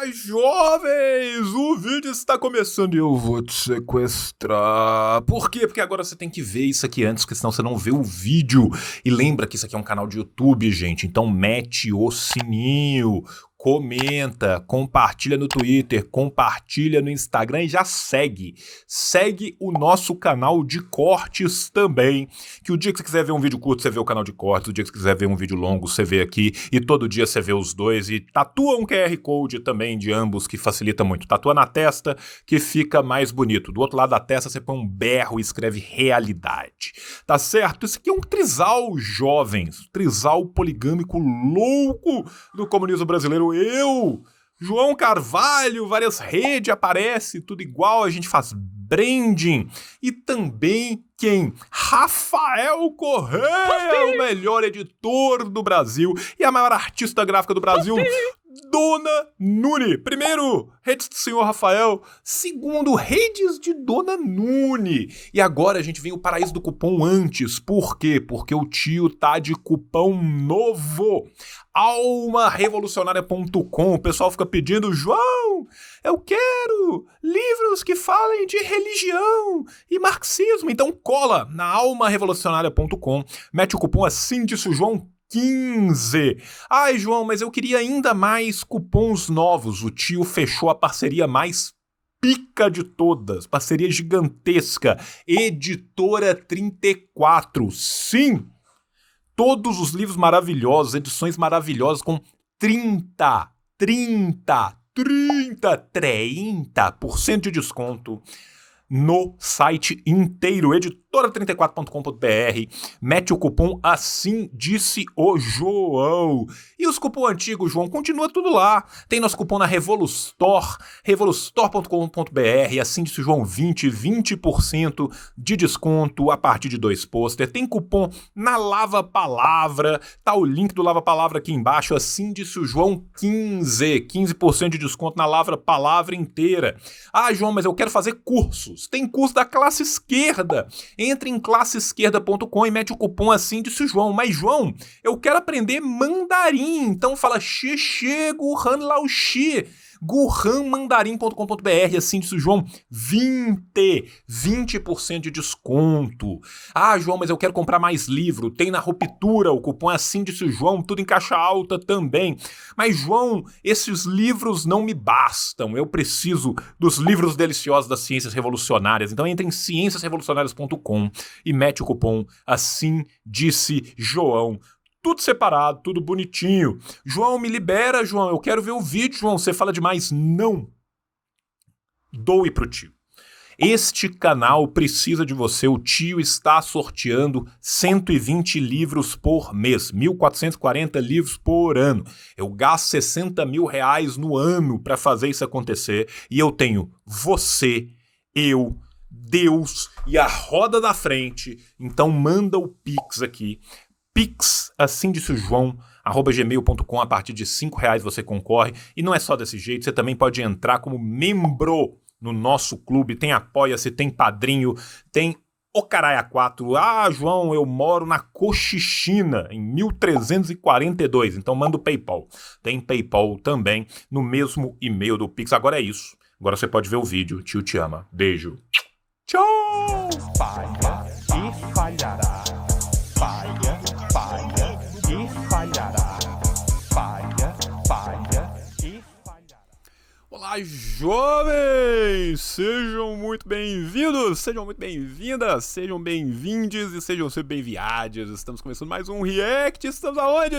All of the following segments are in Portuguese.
Olá, jovens! O vídeo está começando e eu vou te sequestrar. Por quê? Porque agora você tem que ver isso aqui antes, porque senão você não vê o vídeo. E lembra que isso aqui é um canal de YouTube, gente. Então mete o sininho, comenta, compartilha no Twitter, compartilha no Instagram e já segue. Segue o nosso canal de cortes também. Que o dia que você quiser ver um vídeo curto, você vê o canal de cortes. O dia que você quiser ver um vídeo longo, você vê aqui. E todo dia você vê os dois. E tatua um QR Code também de ambos, que facilita muito. Tatua na testa, que fica mais bonito. Do outro lado da testa, você põe um berro e escreve realidade. Tá certo? Isso aqui é um trisal, jovens. Trisal poligâmico louco do comunismo brasileiro. Eu, João Carvalho, várias redes aparece, tudo igual, a gente faz branding. E também quem? Rafael Correia, o melhor editor do Brasil e a maior artista gráfica do Brasil, Dona Nune. Primeiro, redes do senhor Rafael. Segundo, redes de Dona Nune. E agora a gente vem o paraíso do cupom antes. Por quê? Porque o tio tá de cupom novo. almarevolucionaria.com. O pessoal fica pedindo, João, eu quero livros que falem de religião e marxismo. Então cola na almarevolucionaria.com. Mete o cupom assim, disse o João, 15. Ai, João, mas eu queria ainda mais cupons novos. O tio fechou a parceria mais pica de todas. Parceria gigantesca. Editora 34. Sim! Todos os livros maravilhosos, edições maravilhosas com 30% de desconto no site inteiro, editora34.com.br. Mete o cupom assim, disse o João. E os cupom antigos, João, continua tudo lá. Tem nosso cupom na Revolustore, revolustore.com.br, assim disse o João, 20% de desconto a partir de 2 pôster. Tem cupom na Lava Palavra, tá o link do Lava Palavra aqui embaixo, assim disse o João, 15% de desconto na Lava Palavra inteira. Ah, João, mas eu quero fazer cursos. Tem curso da classe esquerda. Entre em classeesquerda.com e mete o cupom assim, disse o João. Mas, João, eu quero aprender mandarim. Então fala xixi, Guhan Lao Xi. Guhanmandarim.com.br, assim disse o João, 20% de desconto. Ah, João, mas eu quero comprar mais livro. Tem na Ruptura, o cupom é assim disse o João, tudo em caixa alta também. Mas, João, esses livros não me bastam. Eu preciso dos livros deliciosos das ciências revolucionárias. Então entre em cienciasrevolucionárias.com e mete o cupom assim disse João. Tudo separado, tudo bonitinho. João, me libera, João. Eu quero ver o vídeo, João. Você fala demais. Não. Doe pro tio. Este canal precisa de você. O tio está sorteando 120 livros por mês. 1.440 livros por ano. Eu gasto 60 mil reais no ano para fazer isso acontecer. E eu tenho você, eu, Deus e a roda da frente. Então manda o Pix aqui. Pix, assim disse o João, @gmail.com, a partir de R$5 você concorre. E não é só desse jeito, você também pode entrar como membro no nosso clube. Tem Apoia-se, tem Padrinho, tem o Caralho 4. Ah, João, eu moro na Cochichina, em 1342. Então manda o PayPal. Tem PayPal também no mesmo e-mail do Pix. Agora é isso. Agora você pode ver o vídeo. Tio te ama. Beijo. Tchau! Falha e falhará. Falha e falhará. Falha e falhará. Olá, jovens! Sejam muito bem-vindos, sejam muito bem-vindas, sejam bem-vindes e sejam sempre bem-viados. Estamos começando mais um React. Estamos aonde?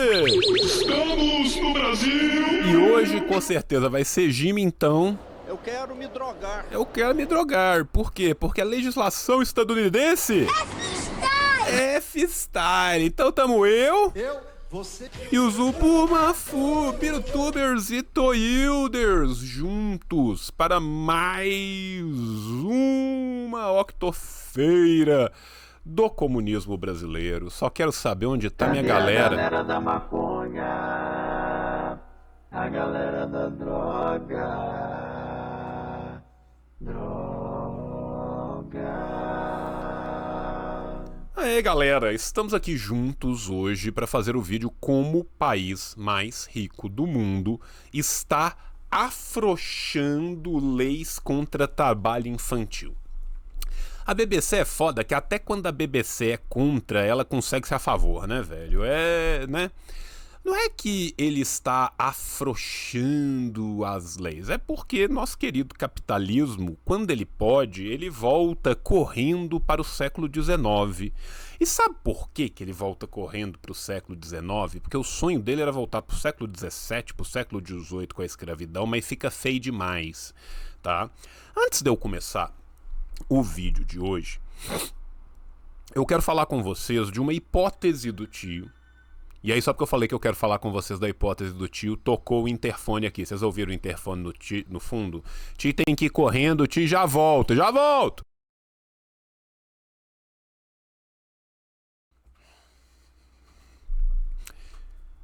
Estamos no Brasil! E hoje, com certeza, vai ser Jimmy, então... Eu quero me drogar. Eu quero me drogar. Por quê? Porque a legislação estadunidense... F-Style. Então tamo Você... e o Zubumafu, Pirutubers e Toilders juntos para mais uma octofeira do comunismo brasileiro. Só quero saber onde tá minha galera. A galera da maconha, a galera da droga. Aê, galera, estamos aqui juntos hoje para fazer o vídeo como o país mais rico do mundo está afrouxando leis contra trabalho infantil. A BBC é foda que até quando a BBC é contra, ela consegue ser a favor, né, velho? Né? Não é que ele está afrouxando as leis, é porque nosso querido capitalismo, quando ele pode, ele volta correndo para o século XIX. E sabe por que ele volta correndo para o século XIX? Porque o sonho dele era voltar para o século XVII, para o século XVIII com a escravidão, mas fica feio demais, tá? Antes de eu começar o vídeo de hoje, eu quero falar com vocês de uma hipótese do tio. E aí, só porque eu falei que eu quero falar com vocês da hipótese do tio, tocou o interfone aqui. Vocês ouviram o interfone no fundo? Tio tem que ir correndo, tio já volta, já volto!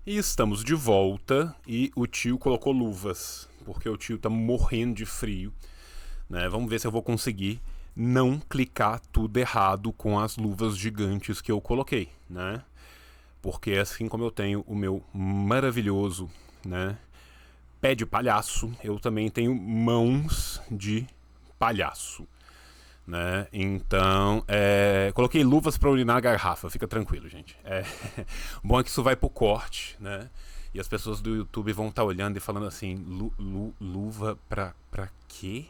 E estamos de volta e o tio colocou luvas, porque o tio tá morrendo de frio, né? Vamos ver se eu vou conseguir não clicar tudo errado com as luvas gigantes que eu coloquei, né? Porque assim como eu tenho o meu maravilhoso, né, pé de palhaço, eu também tenho mãos de palhaço, né? Então, coloquei luvas para urinar a garrafa, fica tranquilo, gente. Bom é que isso vai pro corte, né? E as pessoas do YouTube vão estar olhando e falando assim, luva pra quê?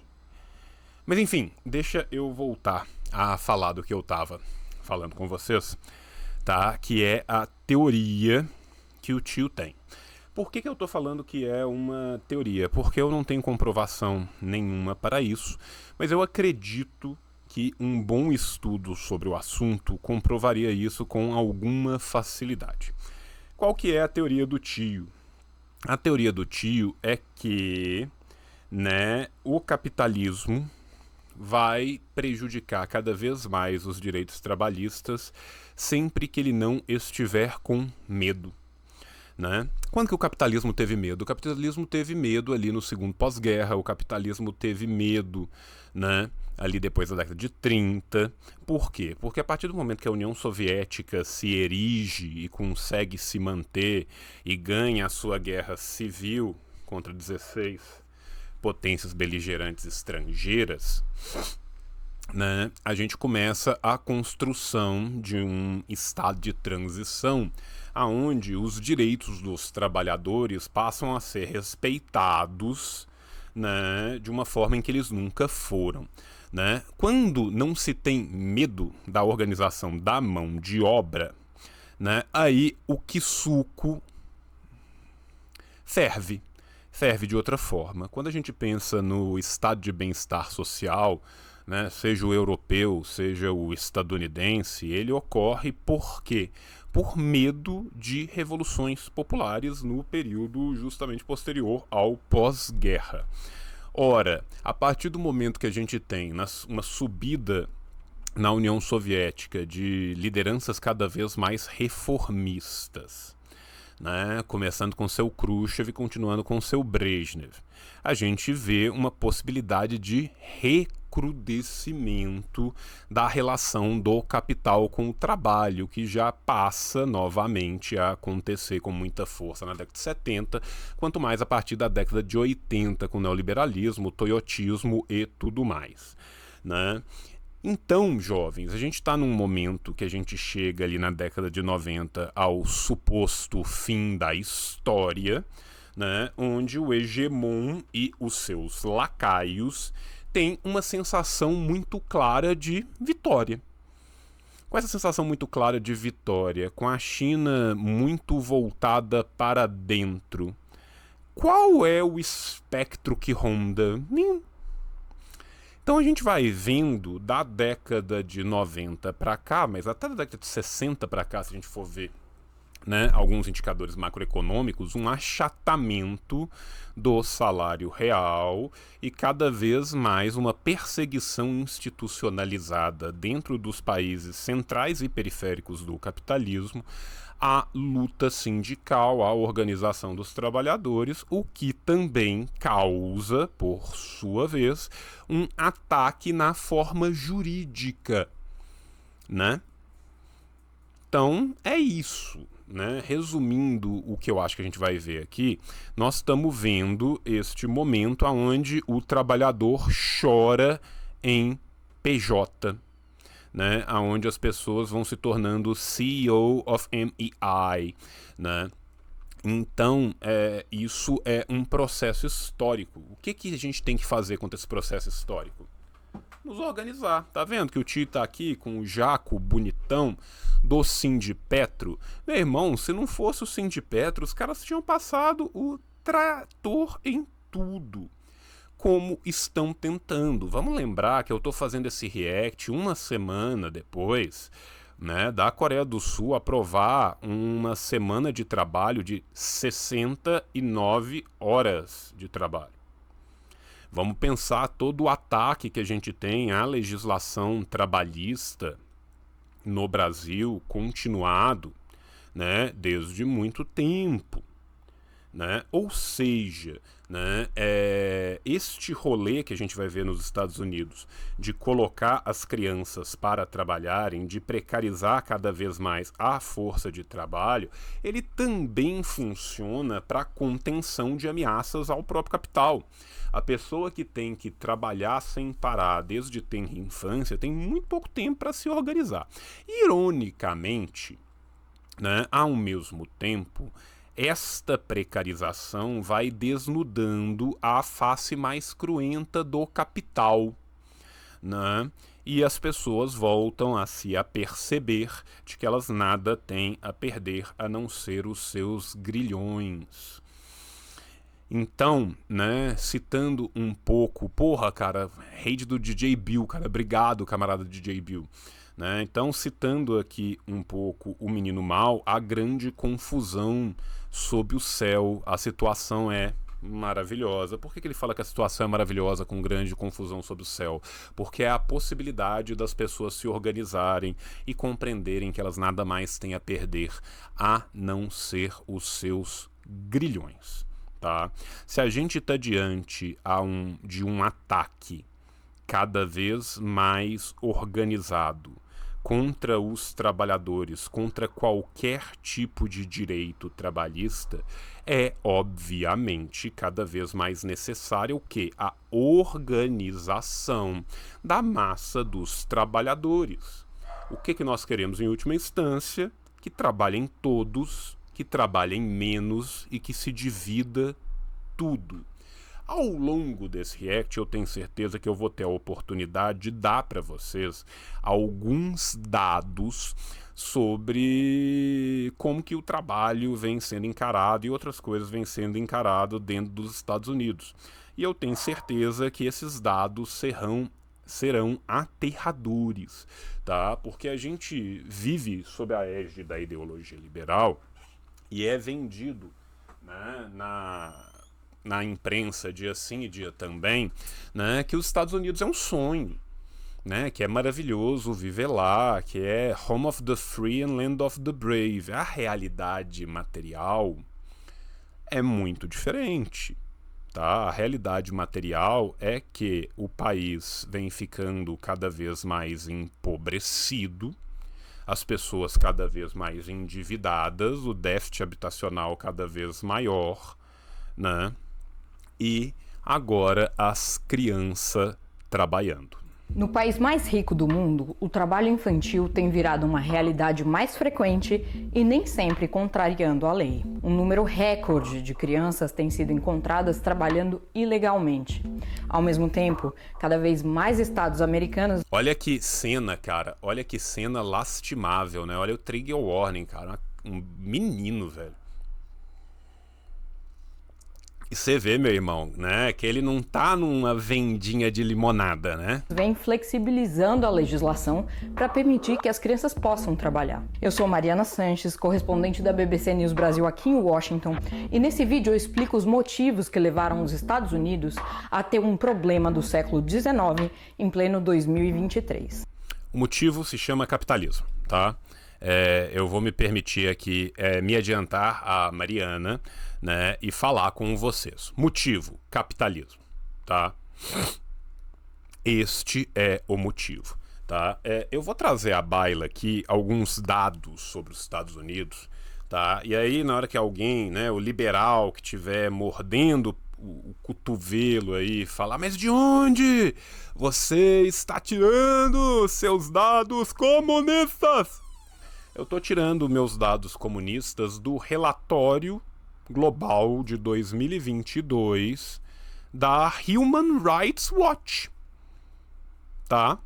Mas enfim, deixa eu voltar a falar do que eu tava falando com vocês, tá? Que é a teoria que o tio tem. Por que eu tô falando que é uma teoria? Porque eu não tenho comprovação nenhuma para isso, mas eu acredito que um bom estudo sobre o assunto comprovaria isso com alguma facilidade. Qual que é a teoria do tio? A teoria do tio é que, né, o capitalismo vai prejudicar cada vez mais os direitos trabalhistas sempre que ele não estiver com medo, né? Quando que o capitalismo teve medo? O capitalismo teve medo ali no segundo pós-guerra, o capitalismo teve medo, né, ali depois da década de 30. Por quê? Porque a partir do momento que a União Soviética se erige e consegue se manter e ganha a sua guerra civil contra 16 potências beligerantes estrangeiras, né, a gente começa a construção de um estado de transição aonde os direitos dos trabalhadores passam a ser respeitados, né, de uma forma em que eles nunca foram, né? Quando não se tem medo da organização da mão de obra, né, aí o quissuco ferve de outra forma. Quando a gente pensa no estado de bem-estar social, né, seja o europeu, seja o estadunidense, ele ocorre por quê? Por medo de revoluções populares no período justamente posterior ao pós-guerra. Ora, a partir do momento que a gente tem uma subida na União Soviética de lideranças cada vez mais reformistas, né, começando com seu Khrushchev e continuando com seu Brezhnev, a gente vê uma possibilidade de recrudescimento da relação do capital com o trabalho, que já passa novamente a acontecer com muita força na década de 70, quanto mais a partir da década de 80, com o neoliberalismo, o toyotismo e tudo mais, né? Então, jovens, a gente está num momento que a gente chega ali na década de 90 ao suposto fim da história, né, onde o hegemon e os seus lacaios têm uma sensação muito clara de vitória. Com essa sensação muito clara de vitória, com a China muito voltada para dentro, qual é o espectro que ronda? Nenhum. Então a gente vai vendo da década de 90 para cá, mas até da década de 60 para cá, se a gente for ver, né, alguns indicadores macroeconômicos, um achatamento do salário real e cada vez mais uma perseguição institucionalizada dentro dos países centrais e periféricos do capitalismo à luta sindical, à organização dos trabalhadores, o que também causa, por sua vez, um ataque na forma jurídica, né? Então, é isso, né, resumindo o que eu acho que a gente vai ver aqui, nós estamos vendo este momento onde o trabalhador chora em PJ, né, onde as pessoas vão se tornando CEO of MEI, né? Então, isso é um processo histórico. O que a gente tem que fazer contra esse processo histórico? Nos organizar. Tá vendo que o tio tá aqui com o Jaco bonitão do Sindipetro? Meu irmão, se não fosse o Sindipetro, os caras tinham passado o trator em tudo. Como estão tentando. Vamos lembrar que eu tô fazendo esse react uma semana depois, né, da Coreia do Sul aprovar uma semana de trabalho de 69 horas de trabalho. Vamos pensar todo o ataque que a gente tem à legislação trabalhista no Brasil, continuado, né, desde muito tempo. Né? Ou seja, né, este rolê que a gente vai ver nos Estados Unidos de colocar as crianças para trabalharem, de precarizar cada vez mais a força de trabalho, ele também funciona para contenção de ameaças ao próprio capital. A pessoa que tem que trabalhar sem parar desde tenra infância tem muito pouco tempo para se organizar. Ironicamente, né, ao mesmo tempo, esta precarização vai desnudando a face mais cruenta do capital, né? E as pessoas voltam a se aperceber de que elas nada têm a perder a não ser os seus grilhões. Então, né, citando um pouco, porra, cara, rede do DJ Bill, cara, obrigado, camarada DJ Bill. Né? Então, citando aqui um pouco o Menino Mal, a grande confusão sob o céu, a situação é maravilhosa. Por que ele fala que a situação é maravilhosa com grande confusão sob o céu? Porque é a possibilidade das pessoas se organizarem e compreenderem que elas nada mais têm a perder a não ser os seus grilhões. Tá? Se a gente está diante de um ataque cada vez mais organizado contra os trabalhadores, contra qualquer tipo de direito trabalhista, é obviamente cada vez mais necessário o quê? A organização da massa dos trabalhadores. O que nós queremos em última instância? Que trabalhem todos, que trabalhem menos e que se divida tudo. Ao longo desse react, eu tenho certeza que eu vou ter a oportunidade de dar para vocês alguns dados sobre como que o trabalho vem sendo encarado e outras coisas vêm sendo encarado dentro dos Estados Unidos. E eu tenho certeza que esses dados serão aterradores, tá? Porque a gente vive sob a égide da ideologia liberal e é vendido, né, na imprensa dia sim e dia também, né, que os Estados Unidos é um sonho, né, que é maravilhoso viver lá, que é home of the free and land of the brave. A realidade material é muito diferente. Tá? A realidade material é que o país vem ficando cada vez mais empobrecido, as pessoas cada vez mais endividadas, o déficit habitacional cada vez maior, né? E agora as crianças trabalhando. No país mais rico do mundo, o trabalho infantil tem virado uma realidade mais frequente e nem sempre contrariando a lei. Um número recorde de crianças tem sido encontradas trabalhando ilegalmente. Ao mesmo tempo, cada vez mais estados americanos... Olha que cena, cara. Olha que cena lastimável, né? Olha o trigger warning, cara. Um menino, velho. E você vê, meu irmão, né, que ele não tá numa vendinha de limonada, né? Vem flexibilizando a legislação para permitir que as crianças possam trabalhar. Eu sou Mariana Sanches, correspondente da BBC News Brasil aqui em Washington, e nesse vídeo eu explico os motivos que levaram os Estados Unidos a ter um problema do século XIX em pleno 2023. O motivo se chama capitalismo, tá? Eu vou me permitir aqui me adiantar a Mariana, né, e falar com vocês. Motivo, capitalismo, tá? Este é o motivo, tá? Eu vou trazer à baila aqui alguns dados sobre os Estados Unidos, tá? E aí, na hora que alguém, né, o liberal que estiver mordendo o cotovelo aí, falar, mas de onde você está tirando seus dados comunistas? Eu tô tirando meus dados comunistas do relatório global de 2022 da Human Rights Watch, tá?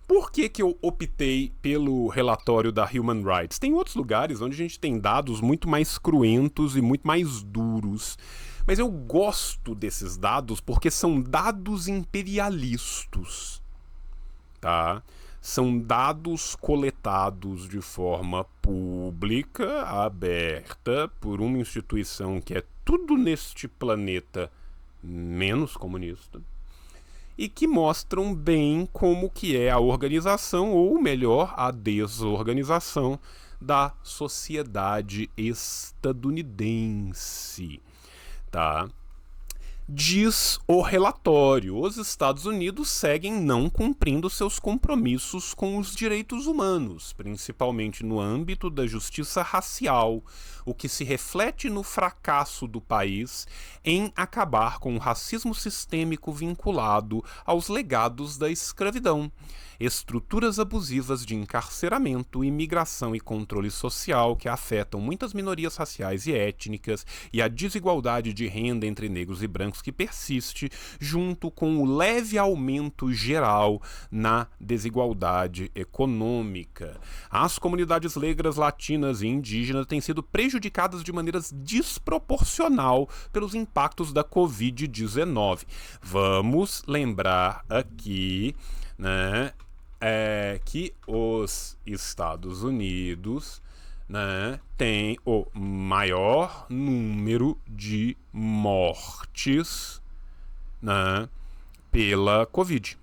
Por que eu optei pelo relatório da Human Rights? Tem outros lugares onde a gente tem dados muito mais cruentos e muito mais duros, mas eu gosto desses dados porque são dados imperialistas, tá? São dados coletados de forma pública, aberta, por uma instituição que é tudo neste planeta menos comunista, e que mostram bem como que é a organização, ou melhor, a desorganização da sociedade estadunidense, tá? Diz o relatório, os Estados Unidos seguem não cumprindo seus compromissos com os direitos humanos, principalmente no âmbito da justiça racial, o que se reflete no fracasso do país em acabar com o racismo sistêmico vinculado aos legados da escravidão, estruturas abusivas de encarceramento, imigração e controle social que afetam muitas minorias raciais e étnicas, e a desigualdade de renda entre negros e brancos que persiste, junto com o leve aumento geral na desigualdade econômica. As comunidades negras, latinas e indígenas têm sido prejudicadas de maneiras desproporcional pelos impactos da Covid-19. Vamos lembrar aqui, né, que os Estados Unidos, né, tem o maior número de mortes, né, pela Covid,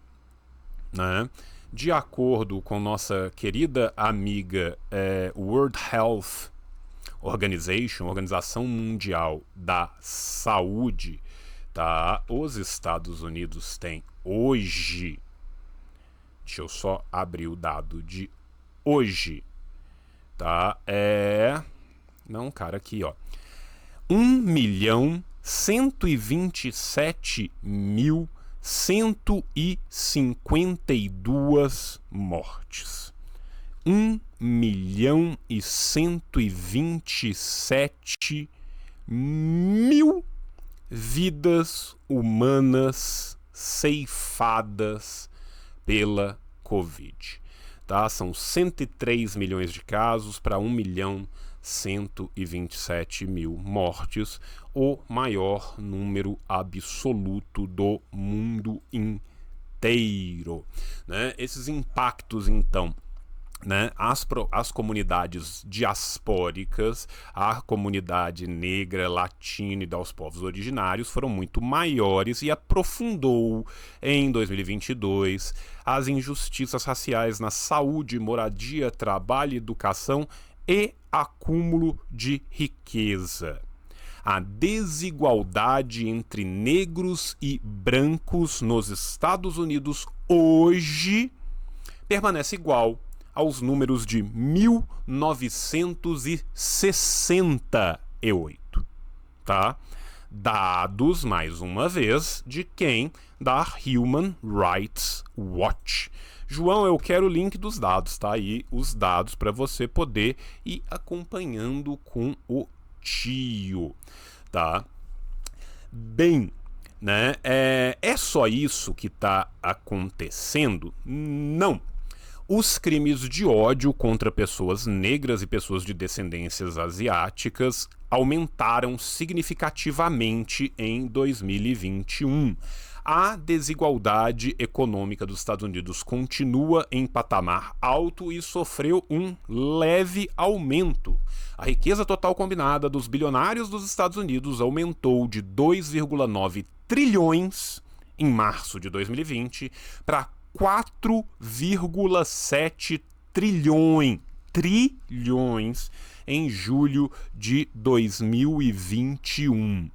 né? De acordo com nossa querida amiga World Health Organization, Organização Mundial da Saúde, tá? Os Estados Unidos têm hoje, deixa eu só abrir o dado de hoje, tá? Não, cara, aqui, ó. 1.127.152 mortes. 1.127.000 vidas humanas ceifadas pela Covid, tá? São 103 milhões de casos para 1.127.000 mortes, o maior número absoluto do mundo inteiro, né? Esses impactos, então, né, as comunidades diaspóricas, a comunidade negra, latina e dos povos originários foram muito maiores, e aprofundou em 2022 as injustiças raciais na saúde, moradia, trabalho, educação e acúmulo de riqueza. A desigualdade entre negros e brancos nos Estados Unidos hoje permanece igual aos números de 1968, tá? Dados, mais uma vez, de quem? Da Human Rights Watch. João, eu quero o link dos dados, tá? Aí os dados para você poder ir acompanhando com o tio, tá? Bem, né? É só isso que está acontecendo? Não. Os crimes de ódio contra pessoas negras e pessoas de descendências asiáticas aumentaram significativamente em 2021. A desigualdade econômica dos Estados Unidos continua em patamar alto e sofreu um leve aumento. A riqueza total combinada dos bilionários dos Estados Unidos aumentou de 2,9 trilhões em março de 2020 para 4,7 trilhões em julho de 2021.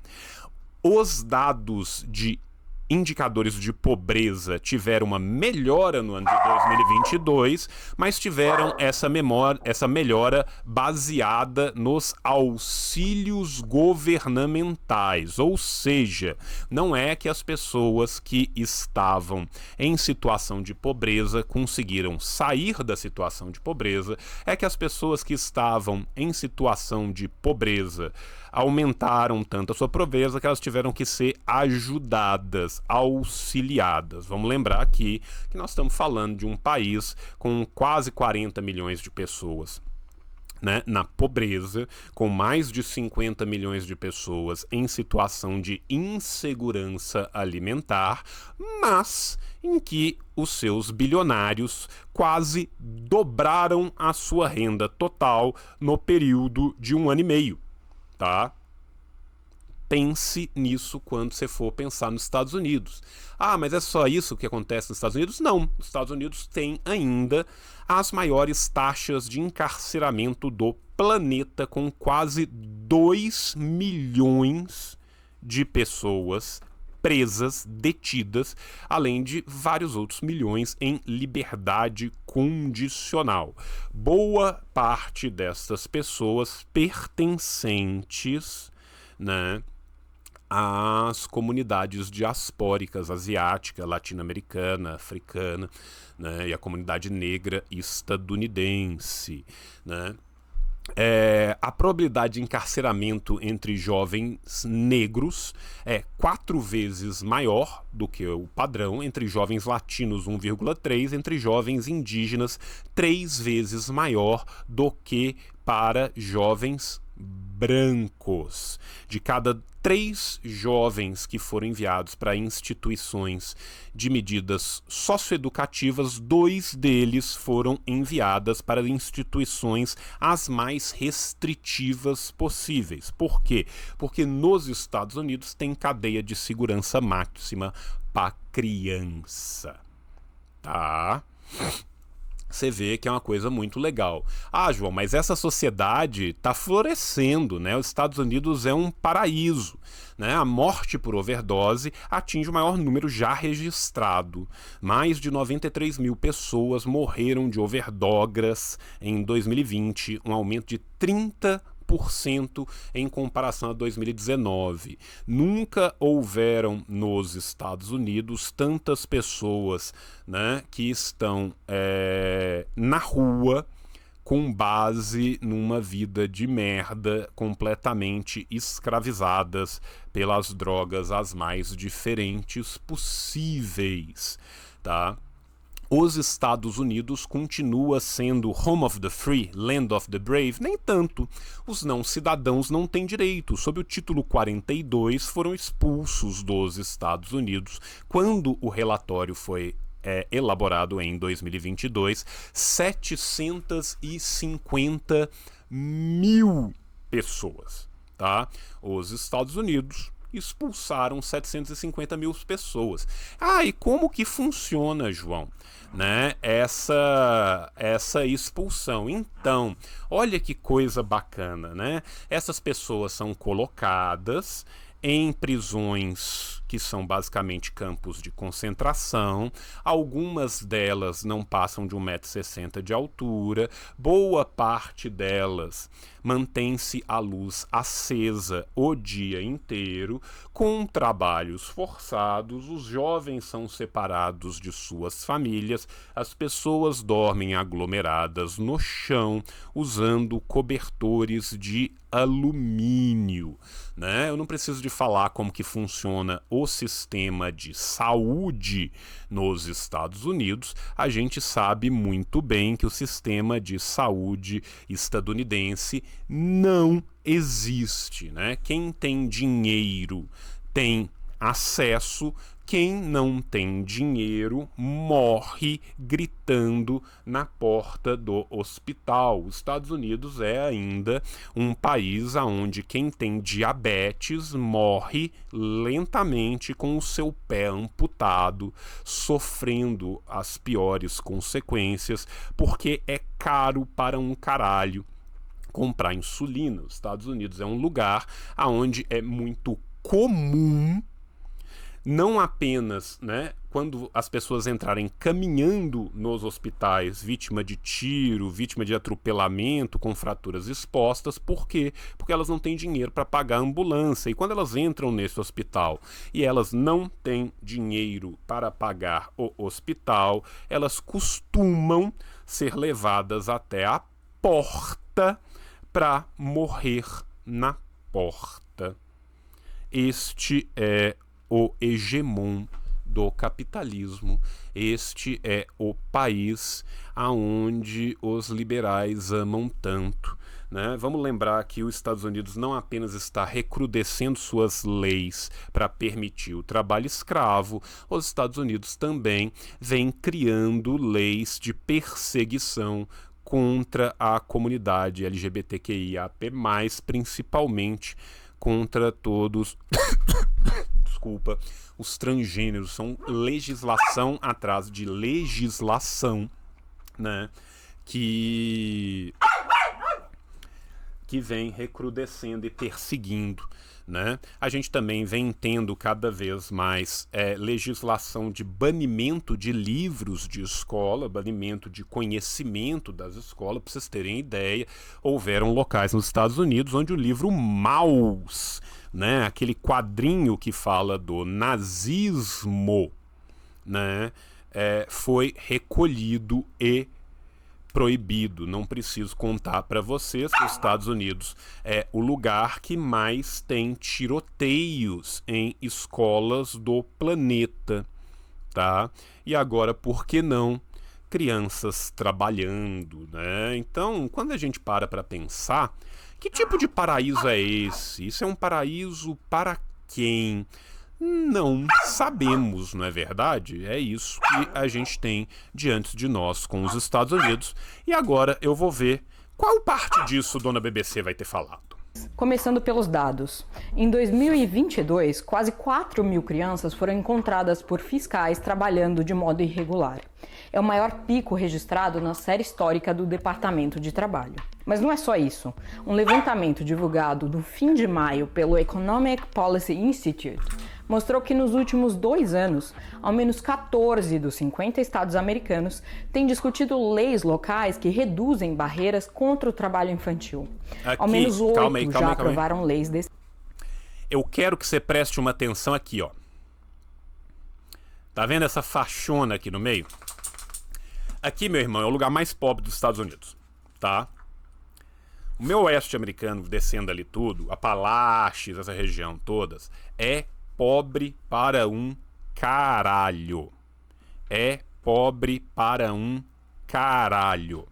Os dados de indicadores de pobreza tiveram uma melhora no ano de 2022, mas tiveram essa melhora baseada nos auxílios governamentais, ou seja, não é que as pessoas que estavam em situação de pobreza conseguiram sair da situação de pobreza, é que as pessoas que estavam em situação de pobreza aumentaram tanto a sua pobreza que elas tiveram que ser ajudadas, auxiliadas. Vamos lembrar aqui que nós estamos falando de um país com quase 40 milhões de pessoas, né, na pobreza, com mais de 50 milhões de pessoas em situação de insegurança alimentar, mas em que os seus bilionários quase dobraram a sua renda total no período de 1 ano e meio, tá? Pense nisso quando você for pensar nos Estados Unidos. Ah, mas é só isso que acontece nos Estados Unidos? Não. Os Estados Unidos têm ainda as maiores taxas de encarceramento do planeta, com quase 2 milhões de pessoas presas, detidas, além de vários outros milhões em liberdade condicional. Boa parte dessas pessoas pertencentes, né, às comunidades diaspóricas asiática, latino-americana, africana, né, e a comunidade negra estadunidense, né? A probabilidade de encarceramento entre jovens negros é 4 vezes maior do que o padrão, entre jovens latinos 1,3, entre jovens indígenas 3 vezes maior do que para jovens brancos. De cada 3 jovens que foram enviados para instituições de medidas socioeducativas, 2 deles foram enviadas para instituições as mais restritivas possíveis. Por quê? Porque nos Estados Unidos tem cadeia de segurança máxima para criança, tá? Você vê que é uma coisa muito legal. Ah, João, mas essa sociedade está florescendo, né? Os Estados Unidos é um paraíso, né? A morte por overdose atinge o maior número já registrado. Mais de 93 mil pessoas morreram de overdoses em 2020, um aumento de 30% em comparação a 2019. Nunca houveram nos Estados Unidos tantas pessoas, né, que estão na rua com base numa vida de merda, completamente escravizadas pelas drogas as mais diferentes possíveis, tá? Os Estados Unidos continua sendo home of the free, land of the brave? Nem tanto. Os não-cidadãos não têm direito. Sob o título 42, foram expulsos dos Estados Unidos quando o relatório foi elaborado em 2022, 750 mil pessoas, tá? Os Estados Unidos expulsaram 750 mil pessoas. Ah, e como que funciona, João, né, essa expulsão? Então, olha que coisa bacana, né? Essas pessoas são colocadas em prisões que são basicamente campos de concentração. Algumas delas não passam de 1,60 m de altura. Boa parte delas mantém-se a luz acesa o dia inteiro, com trabalhos forçados. Os jovens são separados de suas famílias. As pessoas dormem aglomeradas no chão, usando cobertores de alumínio, né? Eu não preciso de falar como que funciona o sistema de saúde nos Estados Unidos. A gente sabe muito bem que o sistema de saúde estadunidense não existe, né? Quem tem dinheiro tem acesso, quem não tem dinheiro morre gritando na porta do hospital. Os Estados Unidos é ainda um país onde quem tem diabetes morre lentamente com o seu pé amputado, sofrendo as piores consequências, porque é caro para um caralho comprar insulina. Os Estados Unidos é um lugar onde é muito comum não apenas, né, quando as pessoas entrarem caminhando nos hospitais, vítima de tiro, vítima de atropelamento, com fraturas expostas. Por quê? Porque elas não têm dinheiro para pagar a ambulância. E quando elas entram nesse hospital e elas não têm dinheiro para pagar o hospital, elas costumam ser levadas até a porta para morrer na porta. Este é o hegemon do capitalismo. Este é o país aonde os liberais amam tanto, né? Vamos lembrar que os Estados Unidos não apenas está recrudescendo suas leis para permitir o trabalho escravo, os Estados Unidos também vem criando leis de perseguição contra a comunidade LGBTQIAP+, principalmente contra todos desculpa, os transgêneros. São legislação atrás de legislação, né, que vem recrudescendo e perseguindo, né? A gente também vem tendo cada vez mais legislação de banimento de livros de escola, banimento de conhecimento das escolas. Para vocês terem ideia, houveram locais nos Estados Unidos onde o livro Maus, né, aquele quadrinho que fala do nazismo, né, foi recolhido e proibido. Não preciso contar para vocês que os Estados Unidos é o lugar que mais tem tiroteios em escolas do planeta, tá? E agora, por que não crianças trabalhando, né? Então, quando a gente para pensar, que tipo de paraíso é esse? Isso é um paraíso para quem? Não sabemos, não é verdade? É isso que a gente tem diante de nós com os Estados Unidos. E agora eu vou ver qual parte disso Dona BBC vai ter falado. Começando pelos dados. Em 2022, quase 4 mil crianças foram encontradas por fiscais trabalhando de modo irregular. É o maior pico registrado na série histórica do Departamento de Trabalho. Mas não é só isso. Um levantamento divulgado no fim de maio pelo Economic Policy Institute mostrou que nos últimos 2 anos, ao menos 14 dos 50 estados americanos têm discutido leis locais que reduzem barreiras contra o trabalho infantil. Ao menos 8 já aprovaram leis desse. Eu quero que você preste uma atenção aqui, ó. Tá vendo essa faixona aqui no meio? Aqui, meu irmão, é o lugar mais pobre dos Estados Unidos, tá? O meu oeste americano, descendo ali tudo, Apalaches, essa região todas, é pobre para um caralho. É pobre para um caralho.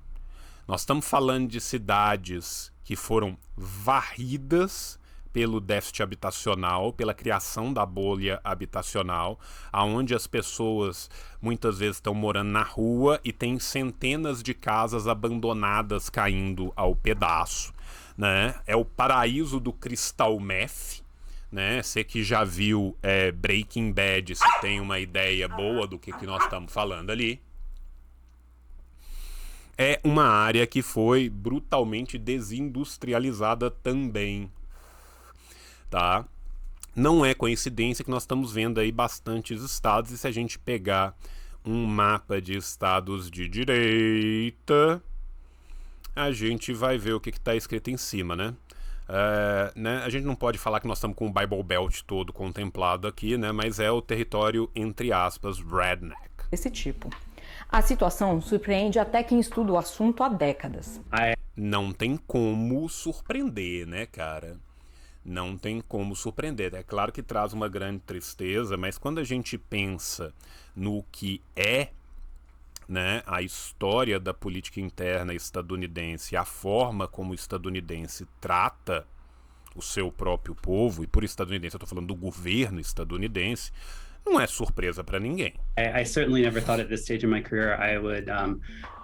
Nós estamos falando de cidades que foram varridas pelo déficit habitacional, pela criação da bolha habitacional, aonde as pessoas muitas vezes estão morando na rua e tem centenas de casas abandonadas caindo ao pedaço, né? É o paraíso do crystal meth, né? Você que já viu Breaking Bad, se tem uma ideia boa do que nós estamos falando ali. É uma área que foi brutalmente desindustrializada também, tá? Não é coincidência que nós estamos vendo aí bastantes estados, e se a gente pegar um mapa de estados de direita, a gente vai ver o que está escrito em cima, né? A gente não pode falar que nós estamos com o Bible Belt todo contemplado aqui, né? Mas é o território, entre aspas, redneck. Desse tipo. A situação surpreende até quem estuda o assunto há décadas. Não tem como surpreender, né, cara? Não tem como surpreender. É claro que traz uma grande tristeza, mas quando a gente pensa no que é, né, a história da política interna estadunidense, a forma como o estadunidense trata o seu próprio povo, e por estadunidense eu estou falando do governo estadunidense, não é surpresa para ninguém. I certainly never thought at this stage in my career I would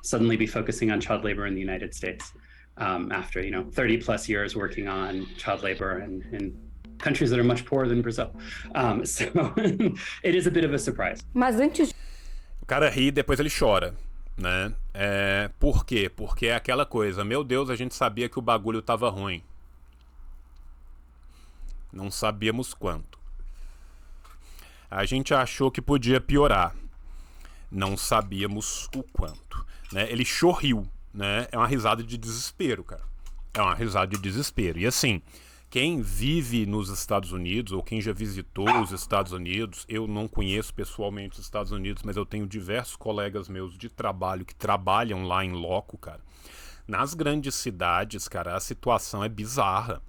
suddenly be focusing on child labor in the United States after 30 plus years working on child labor in countries that are much poorer than Brazil. So it is a bit of a surprise. Mas antes o cara ri e depois ele chora, né? Por quê? Porque é aquela coisa, meu Deus, a gente sabia que o bagulho tava ruim. Não sabíamos quanto. a gente achou que podia piorar. Não sabíamos o quanto, né? Ele chorriu, né? É uma risada de desespero, cara. É uma risada de desespero. E assim, quem vive nos Estados Unidos, ou quem já visitou os Estados Unidos, eu não conheço pessoalmente os Estados Unidos, mas eu tenho diversos colegas meus de trabalho que trabalham lá em loco, cara. Nas grandes cidades, cara, a situação é bizarra.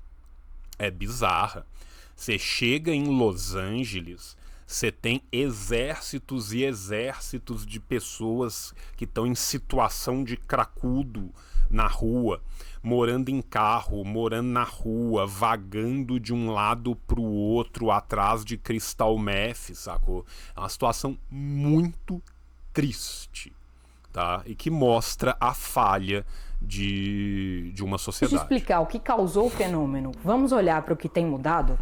É bizarra. Você chega em Los Angeles, você tem exércitos e exércitos de pessoas que estão em situação de cracudo na rua, morando em carro, morando na rua, vagando de um lado pro outro atrás de crystal meth, sacou? É uma situação muito triste, tá? E que mostra a falha de uma sociedade. Deixa eu explicar o que causou o fenômeno. Vamos olhar para o que tem mudado?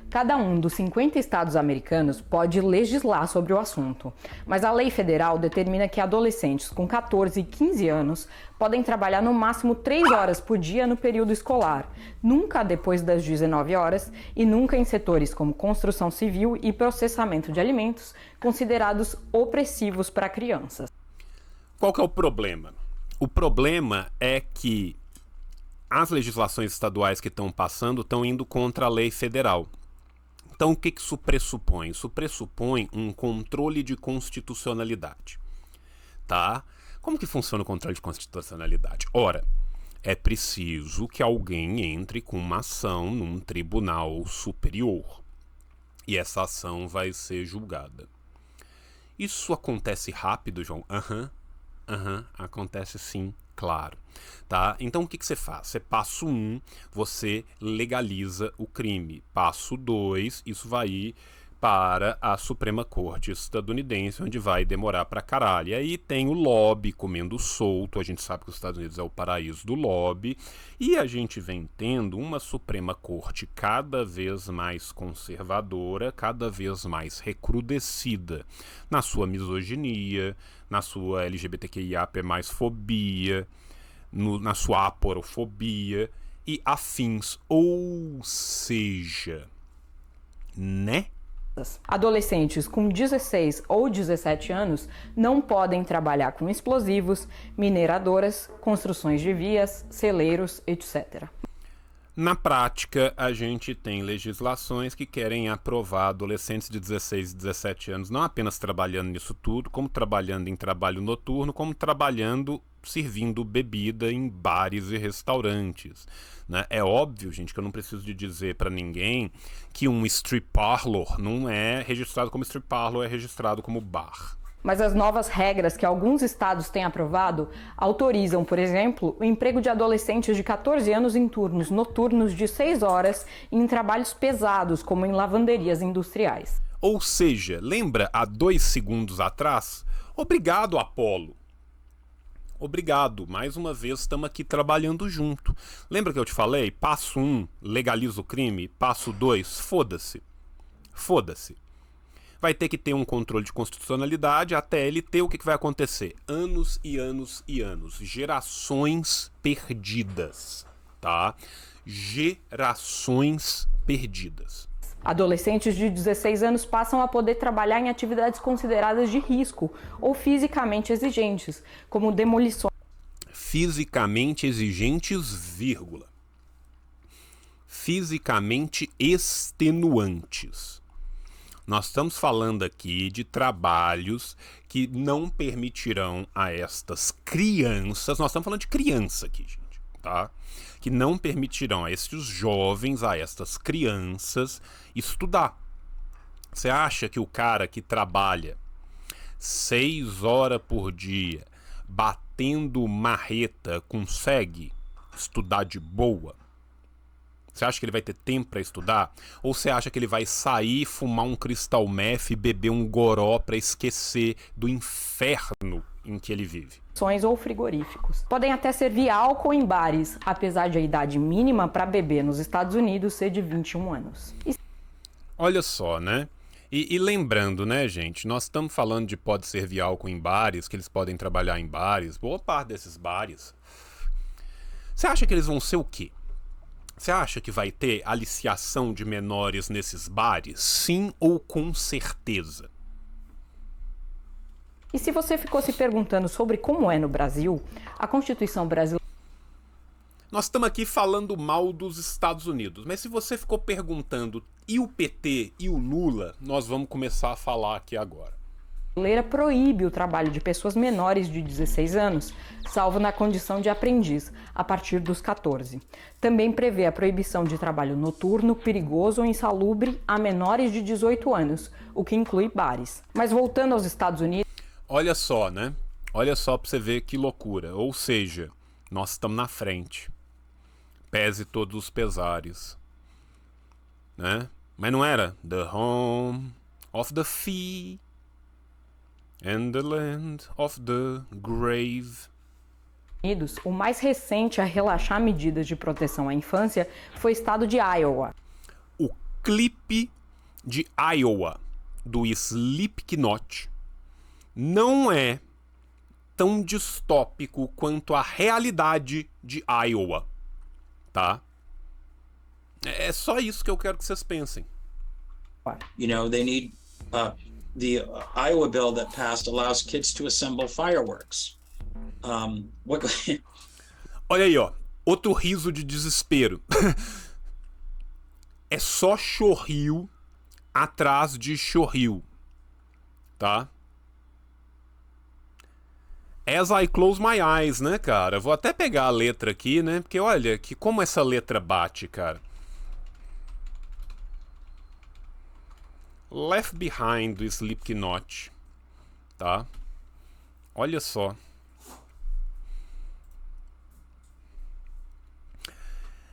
Cada um dos 50 estados americanos pode legislar sobre o assunto, mas a lei federal determina que adolescentes com 14 e 15 anos podem trabalhar no máximo 3 horas por dia no período escolar, nunca depois das 19 horas e nunca em setores como construção civil e processamento de alimentos, considerados opressivos para crianças. Qual que é o problema? O problema é que as legislações estaduais que estão passando estão indo contra a lei federal. Então, o que isso pressupõe? Isso pressupõe um controle de constitucionalidade, tá? Como que funciona o controle de constitucionalidade? Ora, é preciso que alguém entre com uma ação num tribunal superior e essa ação vai ser julgada. Isso acontece rápido, João? Acontece sim, claro. Tá? Então o que você faz? Você passo 1, você legaliza o crime. Passo 2, isso vai ir para a Suprema Corte estadunidense, onde vai demorar pra caralho. E aí tem o lobby comendo solto, a gente sabe que os Estados Unidos é o paraíso do lobby, e a gente vem tendo uma Suprema Corte cada vez mais conservadora, cada vez mais recrudescida na sua misoginia, na sua LGBTQIA+ mais fobia, na sua aporofobia e afins. Ou seja, né? Adolescentes com 16 ou 17 anos não podem trabalhar com explosivos, mineradoras, construções de vias, celeiros, etc. Na prática, a gente tem legislações que querem aprovar adolescentes de 16 e 17 anos não apenas trabalhando nisso tudo, como trabalhando em trabalho noturno, como trabalhando servindo bebida em bares e restaurantes, né? É óbvio, gente, que eu não preciso de dizer para ninguém que um strip parlor não é registrado como strip parlor, é registrado como bar. Mas as novas regras que alguns estados têm aprovado autorizam, por exemplo, o emprego de adolescentes de 14 anos em turnos noturnos de 6 horas e em trabalhos pesados, como em lavanderias industriais. Ou seja, lembra há 2 segundos atrás? Obrigado, Apolo. Obrigado, mais uma vez estamos aqui trabalhando junto. Lembra que eu te falei? Passo 1, legaliza o crime. Passo 2, foda-se. Foda-se. Vai ter que ter um controle de constitucionalidade. Até ele ter, o que vai acontecer? Anos e anos e anos. Gerações perdidas, tá? Gerações perdidas. Adolescentes de 16 anos passam a poder trabalhar em atividades consideradas de risco ou fisicamente exigentes, como demolições. Fisicamente exigentes, vírgula. Fisicamente extenuantes. Nós estamos falando aqui de trabalhos que não permitirão a estas crianças, nós estamos falando de criança aqui, gente, tá? Que não permitirão a estes jovens, a estas crianças, estudar. Você acha que o cara que trabalha 6 horas por dia, batendo marreta, consegue estudar de boa? Você acha que ele vai ter tempo para estudar? Ou você acha que ele vai sair, fumar um crystal meth e beber um goró para esquecer do inferno em que ele vive? Ou frigoríficos. Podem até servir álcool em bares, apesar de a idade mínima para beber nos Estados Unidos ser de 21 anos. Olha só, né? E lembrando, né, gente, nós estamos falando de pode servir álcool em bares, que eles podem trabalhar em bares. Boa parte desses bares. Você acha que eles vão ser o quê? Você acha que vai ter aliciação de menores nesses bares? Sim ou com certeza? E se você ficou se perguntando sobre como é no Brasil, a Constituição brasileira... Nós estamos aqui falando mal dos Estados Unidos, mas se você ficou perguntando e o PT e o Lula, nós vamos começar a falar aqui agora. A brasileira proíbe o trabalho de pessoas menores de 16 anos, salvo na condição de aprendiz, a partir dos 14. Também prevê a proibição de trabalho noturno, perigoso ou insalubre a menores de 18 anos, o que inclui bares. Mas voltando aos Estados Unidos... Olha só, né? Olha só pra você ver que loucura. Ou seja, nós estamos na frente. Pese todos os pesares. Né? Mas não era the home of the free and the land of the grave. O mais recente a relaxar medidas de proteção à infância foi o estado de Iowa. O clipe de Iowa do Slipknot não é tão distópico quanto a realidade de Iowa, tá? É só isso que eu quero que vocês pensem. You know, they need the Iowa bill that passed allows kids to assemble fireworks. Olha aí, ó, outro riso de desespero. É só chorril atrás de chorril, tá? As I close my eyes, né, cara? Vou até pegar a letra aqui, né? Porque olha que como essa letra bate, cara. Left Behind do Slipknot, tá? Olha só.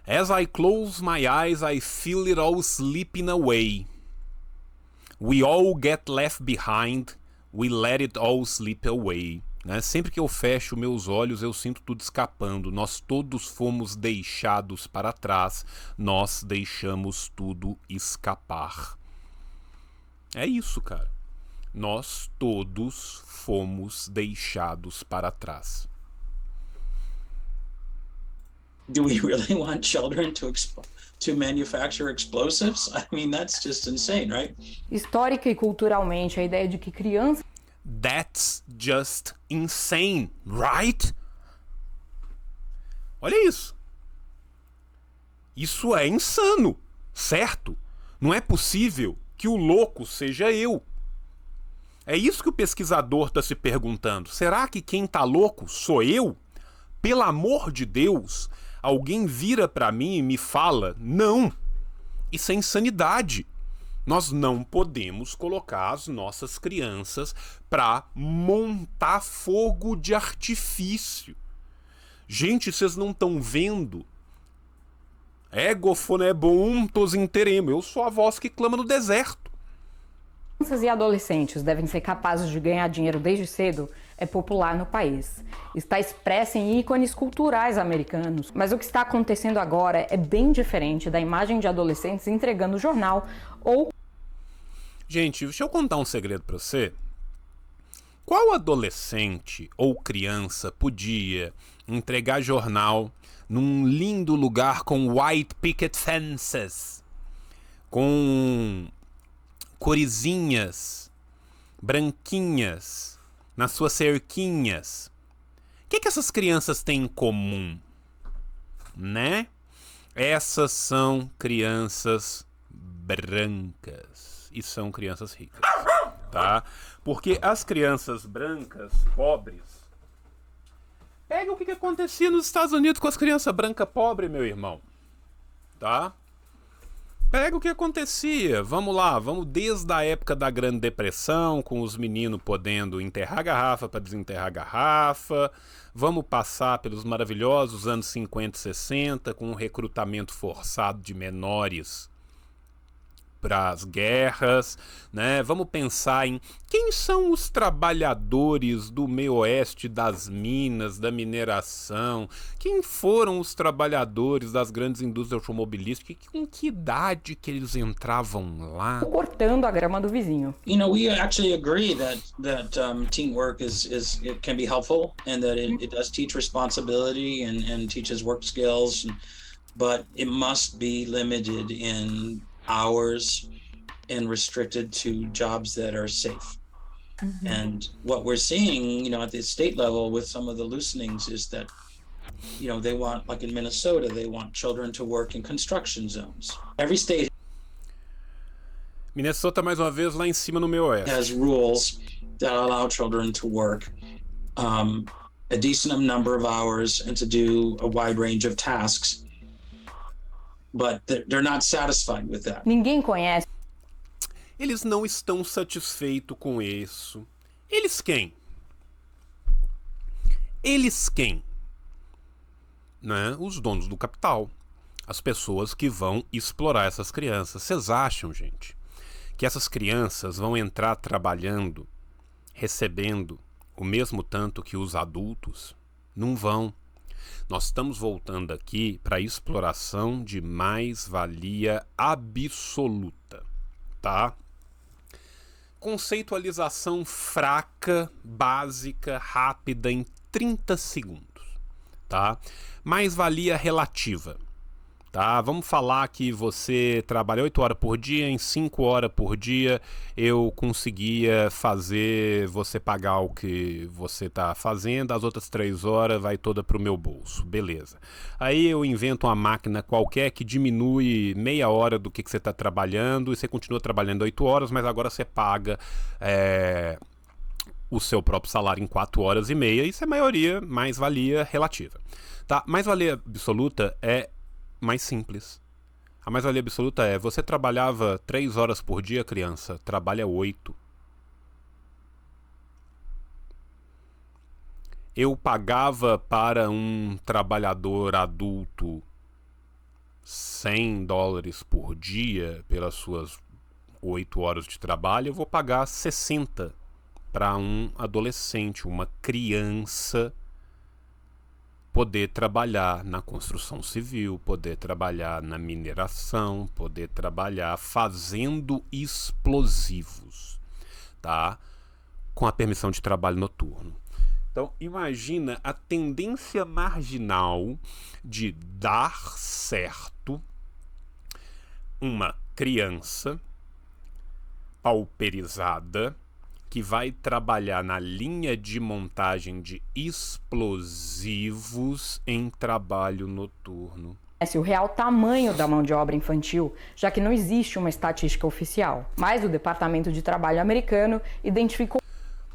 As I close my eyes, I feel it all slipping away. We all get left behind, we let it all slip away. Né? Sempre que eu fecho meus olhos, eu sinto tudo escapando. Nós todos fomos deixados para trás, nós deixamos tudo escapar. É isso, cara. Nós todos fomos deixados para trás. Do we really want children to manufacture explosives? I mean, that's just insane, right? Histórica e culturalmente, a ideia de que crianças... That's just insane, right? Olha isso. Isso é insano, certo? Não é possível que o louco seja eu. É isso que o pesquisador está se perguntando. Será que quem tá louco sou eu? Pelo amor de Deus, alguém vira para mim e me fala, não, isso é insanidade. Nós não podemos colocar as nossas crianças para montar fogo de artifício. Gente, vocês não estão vendo? Egofone é bom, tos interemo. Eu sou a voz que clama no deserto. Crianças e adolescentes devem ser capazes de ganhar dinheiro desde cedo é popular no país. Está expressa em ícones culturais americanos. Mas o que está acontecendo agora é bem diferente da imagem de adolescentes entregando jornal ou... Gente, deixa eu contar um segredo pra você. Qual adolescente ou criança podia entregar jornal num lindo lugar com white picket fences, com corizinhas branquinhas nas suas cerquinhas? O que essas crianças têm em comum, né? Essas são crianças brancas e são crianças ricas, tá? Porque as crianças brancas, pobres... Pega o que acontecia nos Estados Unidos com as crianças brancas pobres, meu irmão. Tá? Pega o que acontecia. Vamos lá, vamos desde a época da Grande Depressão, com os meninos podendo enterrar garrafa para desenterrar garrafa. Vamos passar pelos maravilhosos anos 50 e 60, com o recrutamento forçado de menores para as guerras, né? Vamos pensar em quem são os trabalhadores do meio oeste das minas, da mineração, quem foram os trabalhadores das grandes indústrias automobilísticas, com que idade que eles entravam lá? Cortando a grama do vizinho. You know, we actually agree that teamwork it can be helpful and that it does teach responsibility and teaches work skills. but it must be limited in hours and restricted to jobs that are safe. And what we're seeing, at the state level with some of the loosenings is that, they want, like in Minnesota, they want children to work in construction zones. Every state Minnesota, mais uma vez, lá em cima no meu oeste. has rules that allow children to work a decent number of hours and to do a wide range of tasks. But they're not satisfied with that. Ninguém conhece. Eles não estão satisfeitos com isso. Eles quem? Eles quem? Né? Os donos do capital. As pessoas que vão explorar essas crianças. Vocês acham, gente, que essas crianças vão entrar trabalhando, recebendo o mesmo tanto que os adultos? Não vão. Nós estamos voltando aqui para a exploração de mais-valia absoluta, tá? Conceitualização fraca, básica, rápida, em 30 segundos, tá? Mais-valia relativa, tá? Vamos falar que você trabalha 8 horas por dia, em 5 horas por dia eu conseguia fazer você pagar o que você está fazendo, as outras 3 horas vai toda pro meu bolso, beleza. Aí eu invento uma máquina qualquer que diminui meia hora do que você está trabalhando e você continua trabalhando 8 horas, mas agora você paga o seu próprio salário em 4 horas e meia. Isso é mais-valia relativa, tá? Mais-valia absoluta é mais simples. A mais-valia absoluta é: você trabalhava 3 horas por dia, criança, trabalha 8. Eu pagava para um trabalhador adulto $100 por dia pelas suas 8 horas de trabalho, eu vou pagar 60 para um adolescente, uma criança, poder trabalhar na construção civil, poder trabalhar na mineração, poder trabalhar fazendo explosivos, tá? Com a permissão de trabalho noturno. Então, imagina a tendência marginal de dar certo uma criança pauperizada que vai trabalhar na linha de montagem de explosivos em trabalho noturno. O real tamanho da mão de obra infantil, já que não existe uma estatística oficial. Mas o Departamento de Trabalho americano identificou...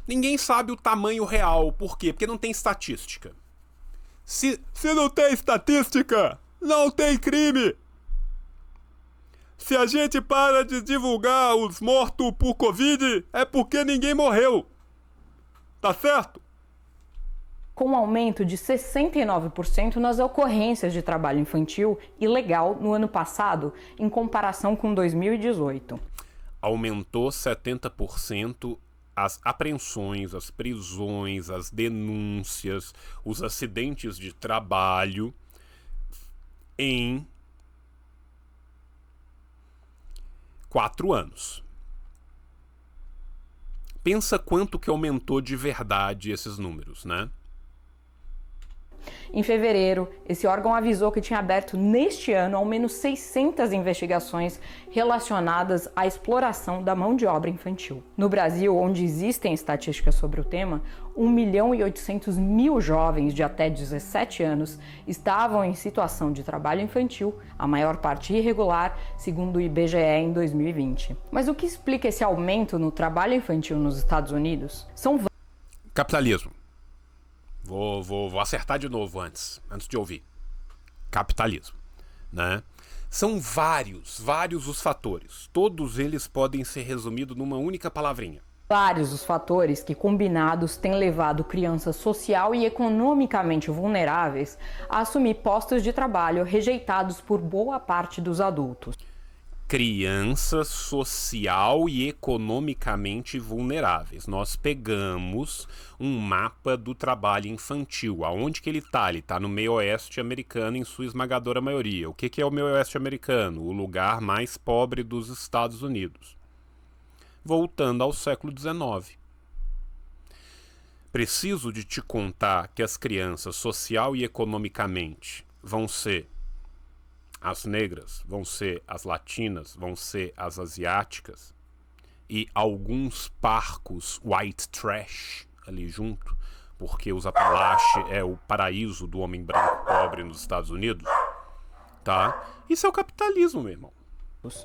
Ninguém sabe o tamanho real. Por quê? Porque não tem estatística. Se não tem estatística, não tem crime. Se a gente para de divulgar os mortos por Covid, é porque ninguém morreu. Tá certo? Com um aumento de 69% nas ocorrências de trabalho infantil ilegal no ano passado, em comparação com 2018. Aumentou 70% as apreensões, as prisões, as denúncias, os acidentes de trabalho em 4 anos. Pensa quanto que aumentou de verdade esses números, né? Em fevereiro, esse órgão avisou que tinha aberto neste ano ao menos 600 investigações relacionadas à exploração da mão de obra infantil. No Brasil, onde existem estatísticas sobre o tema, 1.800.000 jovens de até 17 anos estavam em situação de trabalho infantil, a maior parte irregular, segundo o IBGE em 2020. Mas o que explica esse aumento no trabalho infantil nos Estados Unidos? São capitalismo. Vou acertar de novo antes de ouvir. Capitalismo, né? São vários os fatores. Todos eles podem ser resumidos numa única palavrinha. Vários os fatores que, combinados, têm levado crianças social e economicamente vulneráveis a assumir postos de trabalho rejeitados por boa parte dos adultos. Crianças social e economicamente vulneráveis. Nós pegamos um mapa do trabalho infantil. Aonde que ele está? Ele está no meio oeste americano em sua esmagadora maioria. O que é o meio oeste americano? O lugar mais pobre dos Estados Unidos. Voltando ao século XIX. Preciso de te contar que as crianças social e economicamente vão ser as negras, vão ser as latinas, vão ser as asiáticas e alguns parcos white trash ali junto, porque os Apalache é o paraíso do homem branco pobre nos Estados Unidos, tá? Isso é o capitalismo, meu irmão.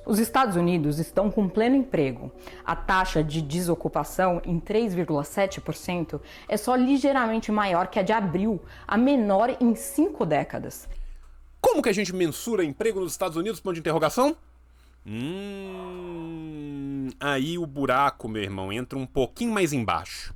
Os Estados Unidos estão com pleno emprego. A taxa de desocupação, em 3,7%, é só ligeiramente maior que a de abril, a menor em 5 décadas. Como que a gente mensura emprego nos Estados Unidos? Ponto de interrogação? Aí o buraco, meu irmão, entra um pouquinho mais embaixo,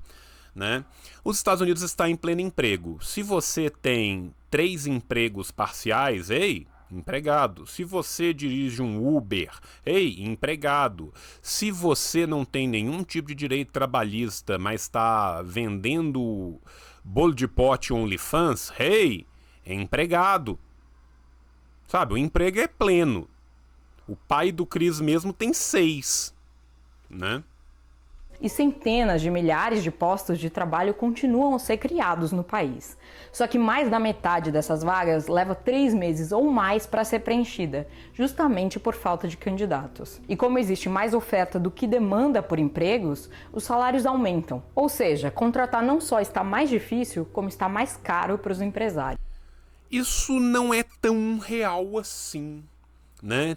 né? Os Estados Unidos estão em pleno emprego. Se você tem 3 empregos parciais, ei, empregado. Se você dirige um Uber, ei, empregado. Se você não tem nenhum tipo de direito trabalhista, mas está vendendo bolo de pote OnlyFans, ei, empregado. Sabe, o emprego é pleno. O pai do Cris mesmo tem 6, né? E centenas de milhares de postos de trabalho continuam a ser criados no país. Só que mais da metade dessas vagas leva 3 meses ou mais para ser preenchida, justamente por falta de candidatos. E como existe mais oferta do que demanda por empregos, os salários aumentam. Ou seja, contratar não só está mais difícil, como está mais caro para os empresários. Isso não é tão real assim, né?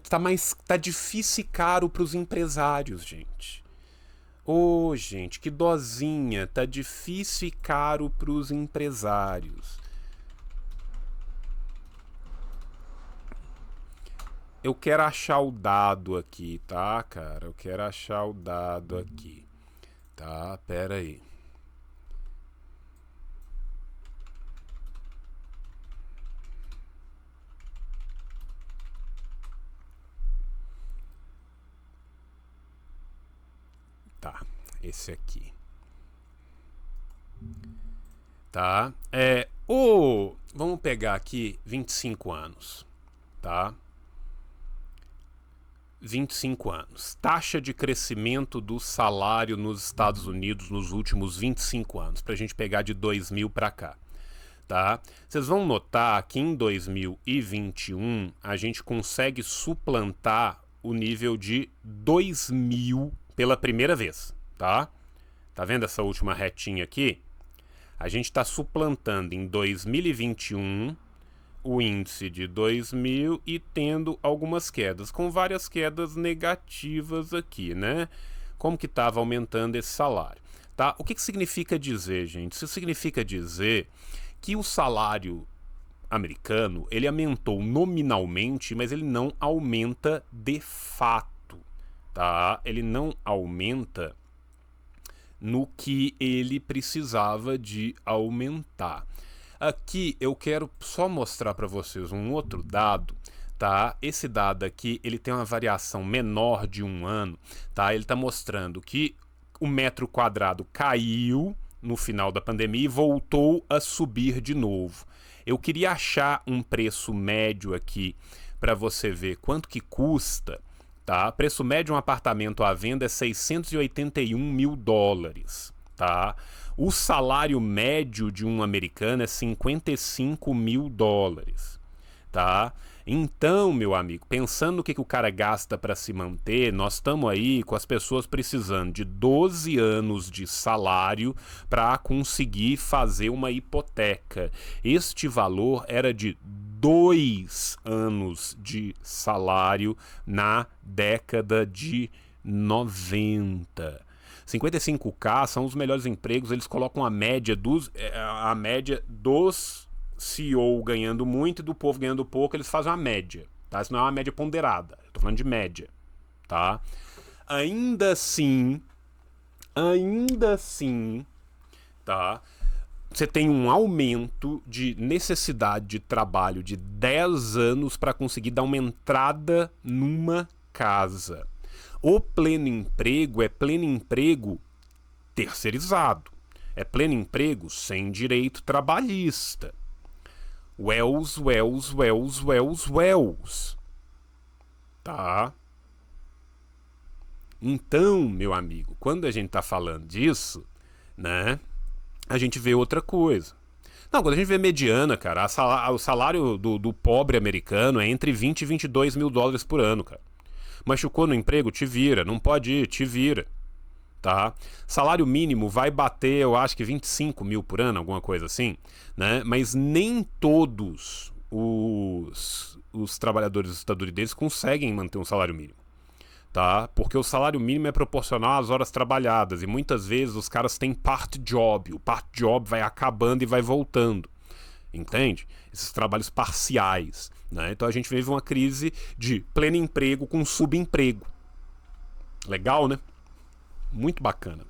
Tá difícil e caro para os empresários, gente. Ô, gente, que dozinha, tá difícil e caro pros empresários. Eu quero achar o dado aqui, tá, cara? Eu quero achar o dado aqui. Tá, pera aí. Tá, esse aqui. Tá, vamos pegar aqui 25 anos, tá? 25 anos. Taxa de crescimento do salário nos Estados Unidos nos últimos 25 anos, pra gente pegar de 2000 pra cá, tá? Vocês vão notar que em 2021 a gente consegue suplantar o nível de 2000 pela primeira vez, tá? Tá vendo essa última retinha aqui? A gente está suplantando em 2021 o índice de 2000 e tendo algumas quedas, com várias quedas negativas aqui, né? Como que estava aumentando esse salário, tá? O que significa dizer, gente? Isso significa dizer que o salário americano, ele aumentou nominalmente, mas ele não aumenta de fato. Tá? Ele não aumenta no que ele precisava de aumentar. Aqui eu quero só mostrar para vocês um outro dado, tá? Esse dado aqui, ele tem uma variação menor de um ano, tá? Ele está mostrando que o metro quadrado caiu no final da pandemia e voltou a subir de novo. Eu queria achar um preço médio aqui para você ver quanto que custa. Tá? Preço médio de um apartamento à venda é $681 mil, tá? O salário médio de um americano é $55 mil, tá? Então, meu amigo, pensando no que o cara gasta para se manter, nós estamos aí com as pessoas precisando de 12 anos de salário para conseguir fazer uma hipoteca. Este valor era de 2 anos de salário na década de 90. 55K são os melhores empregos, eles colocam a média dos CEO ganhando muito e do povo ganhando pouco, eles fazem uma média, tá? Isso não é uma média ponderada, eu tô falando de média, tá? Ainda assim, tá? Você tem um aumento de necessidade de trabalho de 10 anos para conseguir dar uma entrada numa casa. O pleno emprego é pleno emprego terceirizado. É pleno emprego sem direito trabalhista. Wells. Tá? Então, meu amigo, quando a gente tá falando disso, né? A gente vê outra coisa. Não, quando a gente vê mediana, cara, o salário do pobre americano é entre 20 e 22 mil dólares por ano, cara. Machucou no emprego, te vira. Não pode ir, te vira. Tá? Salário mínimo vai bater, eu acho que 25 mil por ano, alguma coisa assim, né? Mas nem todos os trabalhadores estadunidenses conseguem manter um salário mínimo. Tá? Porque o salário mínimo é proporcional às horas trabalhadas e muitas vezes os caras têm part job. O part job vai acabando e vai voltando. Entende? Esses trabalhos parciais. Né? Então a gente vive uma crise de pleno emprego com subemprego. Legal, né? Muito bacana.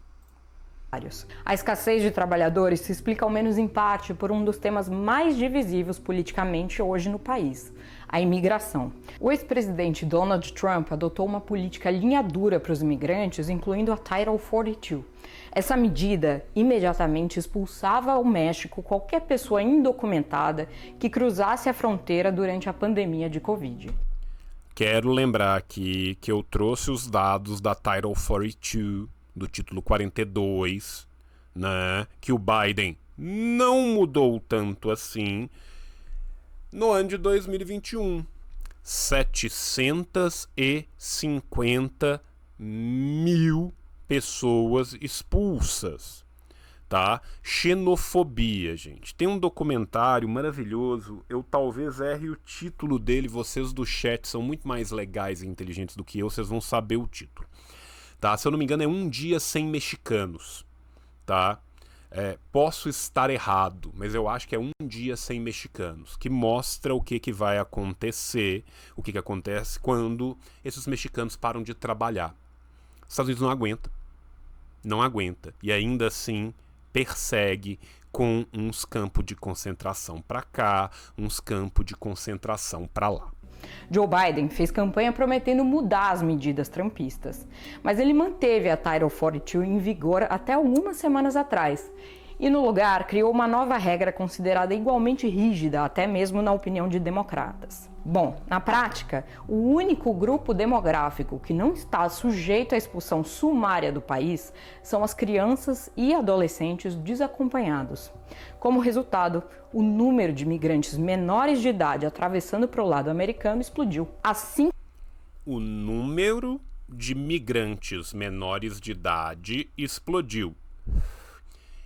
A escassez de trabalhadores se explica ao menos em parte por um dos temas mais divisivos politicamente hoje no país, a imigração. O ex-presidente Donald Trump adotou uma política linha dura para os imigrantes, incluindo a Title 42. Essa medida imediatamente expulsava ao México qualquer pessoa indocumentada que cruzasse a fronteira durante a pandemia de Covid. Quero lembrar aqui que eu trouxe os dados da Title 42, do título 42, né, que o Biden não mudou tanto assim no ano de 2021. 750 mil pessoas expulsas, tá? Xenofobia, gente. Tem um documentário maravilhoso, eu talvez erre o título dele, vocês do chat são muito mais legais e inteligentes do que eu, vocês vão saber o título. Tá? Se eu não me engano é Um Dia Sem Mexicanos, tá? Posso estar errado, mas eu acho que é Um Dia Sem Mexicanos, que mostra o que vai acontecer, o que acontece quando esses mexicanos param de trabalhar. Os Estados Unidos não aguenta, e ainda assim persegue com uns campos de concentração para cá, uns campos de concentração para lá. Joe Biden fez campanha prometendo mudar as medidas trumpistas, mas ele manteve a Title 42 em vigor até algumas semanas atrás e, no lugar, criou uma nova regra considerada igualmente rígida, até mesmo na opinião de democratas. Bom, na prática, o único grupo demográfico que não está sujeito à expulsão sumária do país são as crianças e adolescentes desacompanhados. Como resultado, o número de imigrantes menores de idade atravessando para o lado americano explodiu. Assim, o número de migrantes menores de idade explodiu.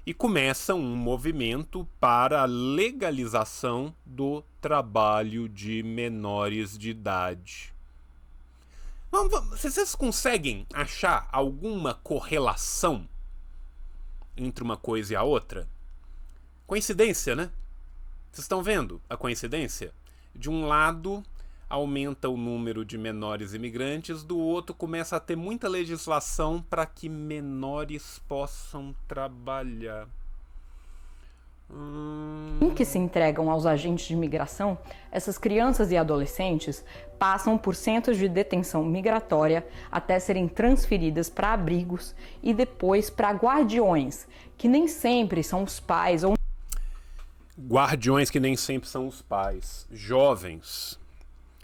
E começa um movimento para a legalização do trabalho de menores de idade. Vocês conseguem achar alguma correlação entre uma coisa e a outra? Coincidência, né? Vocês estão vendo a coincidência? De um lado aumenta o número de menores imigrantes, do outro começa a ter muita legislação para que menores possam trabalhar. Em que se entregam aos agentes de imigração, essas crianças e adolescentes passam por centros de detenção migratória até serem transferidas para abrigos e depois para guardiões, que nem sempre são os pais ou... Guardiões que nem sempre são os pais. Jovens.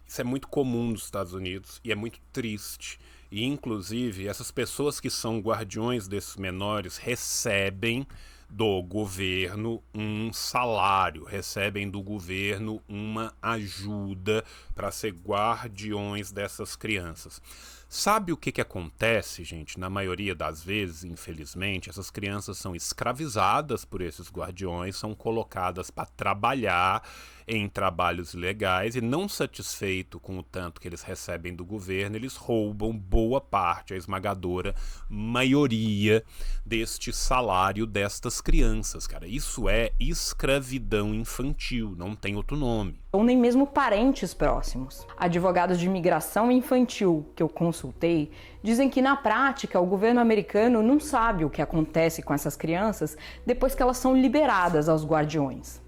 Isso é muito comum nos Estados Unidos e é muito triste. E, inclusive, essas pessoas que são guardiões desses menores recebem do governo um salário, recebem do governo uma ajuda para ser guardiões dessas crianças. Sabe o que acontece, gente? Na maioria das vezes, infelizmente, essas crianças são escravizadas por esses guardiões, são colocadas para trabalhar em trabalhos ilegais e, não satisfeito com o tanto que eles recebem do governo, eles roubam boa parte, a esmagadora maioria deste salário destas crianças, cara. Isso é escravidão infantil, não tem outro nome. Ou nem mesmo parentes próximos. Advogados de imigração infantil que eu consultei dizem que, na prática, o governo americano não sabe o que acontece com essas crianças depois que elas são liberadas aos guardiões.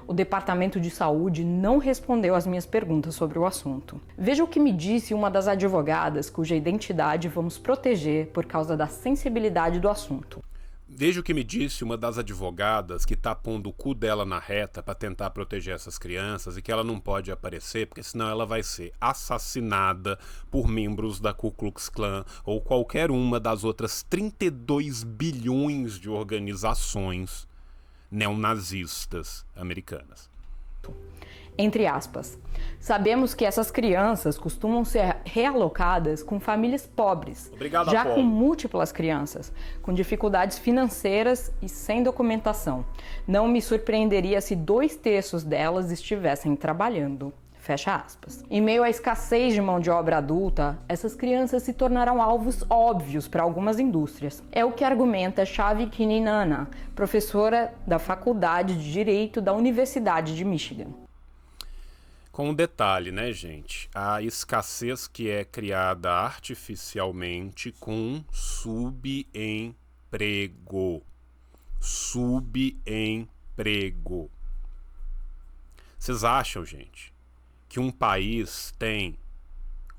O Departamento de Saúde não respondeu às minhas perguntas sobre o assunto. Veja o que me disse uma das advogadas cuja identidade vamos proteger por causa da sensibilidade do assunto. Veja o que me disse uma das advogadas que está pondo o cu dela na reta para tentar proteger essas crianças e que ela não pode aparecer porque senão ela vai ser assassinada por membros da Ku Klux Klan ou qualquer uma das outras 32 bilhões de organizações neonazistas americanas. Entre aspas. Sabemos que essas crianças costumam ser realocadas com famílias pobres, Obrigado, já Apolo. com múltiplas crianças, com dificuldades financeiras e sem documentação. Não me surpreenderia se 2/3 delas estivessem trabalhando. Fecha aspas. Em meio à escassez de mão de obra adulta, essas crianças se tornarão alvos óbvios para algumas indústrias. É o que argumenta Chavi Kininana, professora da Faculdade de Direito da Universidade de Michigan. Com um detalhe, né, gente? A escassez que é criada artificialmente com subemprego. Subemprego. Vocês acham, gente, que um país tem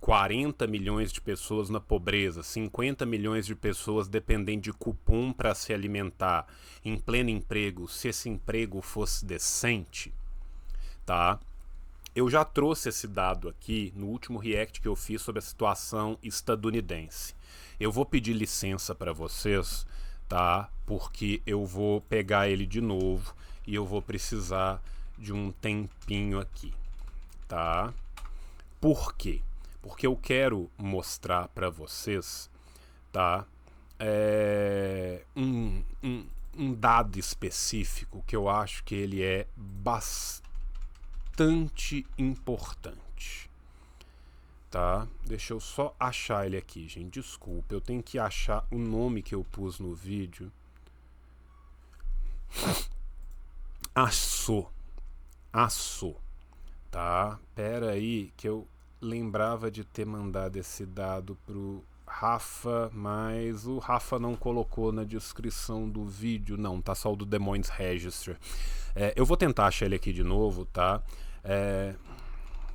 40 milhões de pessoas na pobreza, 50 milhões de pessoas dependendo de cupom para se alimentar, em pleno emprego, se esse emprego fosse decente, tá? Eu já trouxe esse dado aqui no último react que eu fiz sobre a situação estadunidense. Eu vou pedir licença para vocês, tá? Porque eu vou pegar ele de novo e eu vou precisar de um tempinho aqui, tá? Por quê? Porque eu quero mostrar para vocês, tá? Um dado específico que eu acho que ele é bastante importante, tá? Deixa eu só achar ele aqui, gente. Desculpa, eu tenho que achar o nome que eu pus no vídeo. Aço, tá? Pera aí que eu lembrava de ter mandado esse dado pro Rafa, mas o Rafa não colocou na descrição do vídeo, não, tá só o do Des Moines Register. Eu vou tentar achar ele aqui de novo, tá?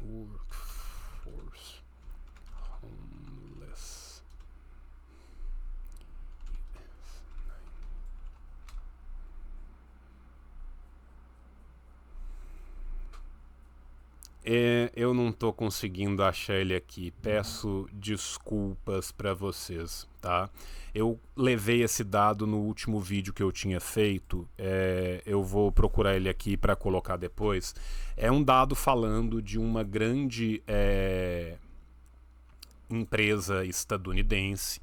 Workforce Homeless. Eu não tô conseguindo achar ele aqui. Peço desculpas para vocês, tá? Eu levei esse dado no último vídeo que eu tinha feito. Eu vou procurar ele aqui para colocar depois. É um dado falando de uma grande empresa estadunidense,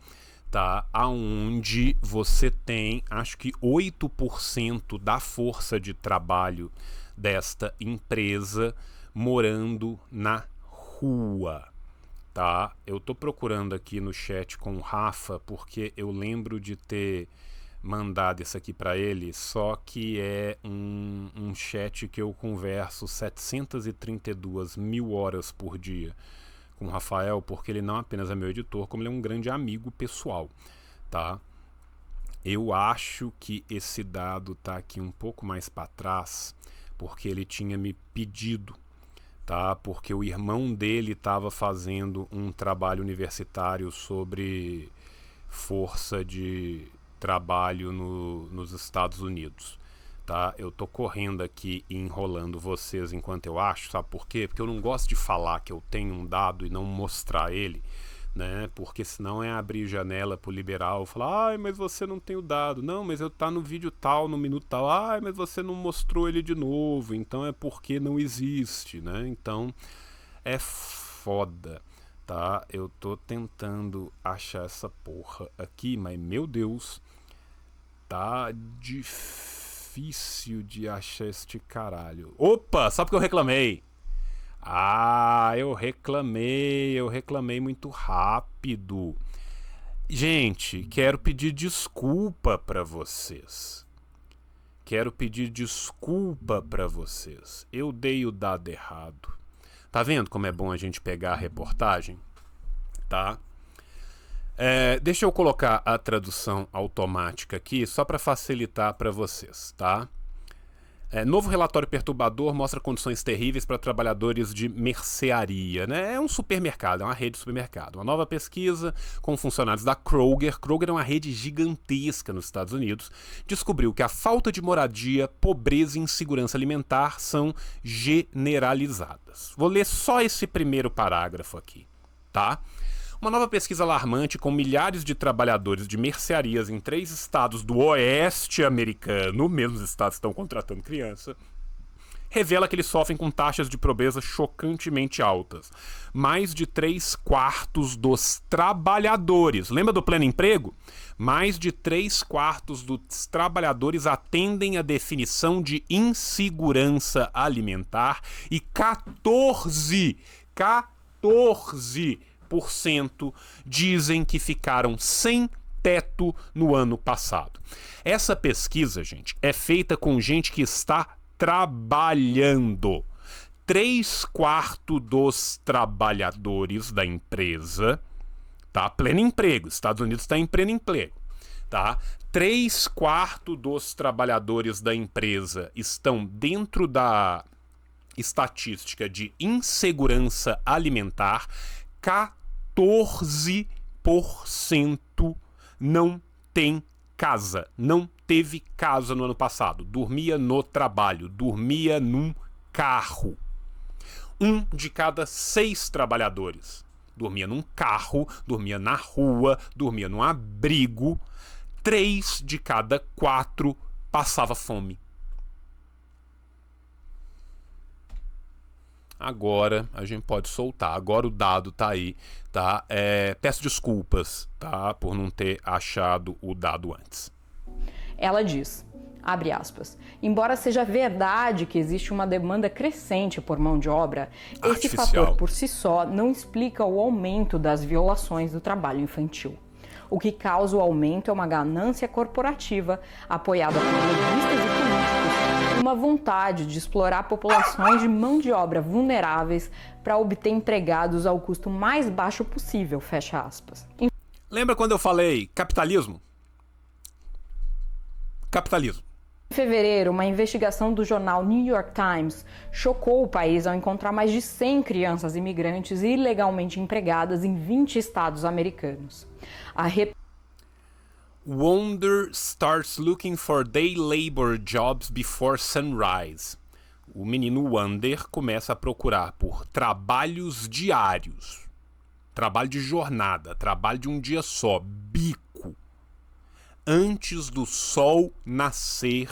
tá? Aonde você tem, acho que 8% da força de trabalho desta empresa morando na rua, tá? Eu tô procurando aqui no chat com o Rafa porque eu lembro de ter mandado isso aqui para ele, só que é um chat que eu converso 732 mil horas por dia com o Rafael, porque ele não apenas é meu editor, como ele é um grande amigo pessoal, tá? Eu acho que esse dado tá aqui um pouco mais para trás, porque ele tinha me pedido, tá? Porque o irmão dele estava fazendo um trabalho universitário sobre força de trabalho nos Estados Unidos, tá? Eu tô correndo aqui e enrolando vocês enquanto eu acho, sabe por quê? Porque eu não gosto de falar que eu tenho um dado e não mostrar ele, né? Porque senão é abrir janela pro liberal, falar, ai, mas você não tem o dado. Não, mas eu tá no vídeo tal, no minuto tal. Ai, mas você não mostrou ele de novo. Então é porque não existe, né? Então é foda, tá? Eu tô tentando achar essa porra aqui, mas meu Deus, tá difícil de achar este caralho. Opa, sabe o que eu reclamei? Eu reclamei muito rápido. Gente, quero pedir desculpa pra vocês. Eu dei o dado errado. Tá vendo como é bom a gente pegar a reportagem? Tá? Deixa eu colocar a tradução automática aqui, só para facilitar para vocês, tá? Novo relatório perturbador mostra condições terríveis para trabalhadores de mercearia, né? É um supermercado, é uma rede de supermercado. Uma nova pesquisa com funcionários da Kroger é uma rede gigantesca nos Estados Unidos, descobriu que a falta de moradia, pobreza e insegurança alimentar são generalizadas. Vou ler só esse primeiro parágrafo aqui, tá? Uma nova pesquisa alarmante com milhares de trabalhadores de mercearias em 3 estados do oeste americano, mesmo os estados que estão contratando criança, revela que eles sofrem com taxas de pobreza chocantemente altas. Mais de 3/4 dos trabalhadores, lembra do pleno emprego? Mais de 3/4 dos trabalhadores atendem a definição de insegurança alimentar e 14% dizem que ficaram sem teto no ano passado. Essa pesquisa, gente, é feita com gente que está trabalhando. 3/4 dos trabalhadores da empresa, tá? Pleno emprego. Estados Unidos está em pleno emprego, tá? 3/4 dos trabalhadores da empresa estão dentro da estatística de insegurança alimentar. 14% não tem casa, não teve casa no ano passado, dormia no trabalho, dormia num carro. 1 de cada 6 trabalhadores dormia num carro, dormia na rua, dormia num abrigo. 3 de cada 4 passava fome. Agora a gente pode soltar. Agora o dado tá aí, tá? Peço desculpas, tá? Por não ter achado o dado antes. Ela diz, abre aspas, embora seja verdade que existe uma demanda crescente por mão de obra, esse fator por si só não explica o aumento das violações do trabalho infantil. O que causa o aumento é uma ganância corporativa apoiada por lobistas e políticos, uma vontade de explorar populações de mão de obra vulneráveis para obter empregados ao custo mais baixo possível, fecha aspas. Lembra quando eu falei capitalismo? Capitalismo. Em fevereiro, uma investigação do jornal New York Times chocou o país ao encontrar mais de 100 crianças imigrantes ilegalmente empregadas em 20 estados americanos. Wonder starts looking for day labor jobs before sunrise. O menino Wander começa a procurar por trabalhos diários, trabalho de jornada, trabalho de um dia só, bico. Antes do sol nascer,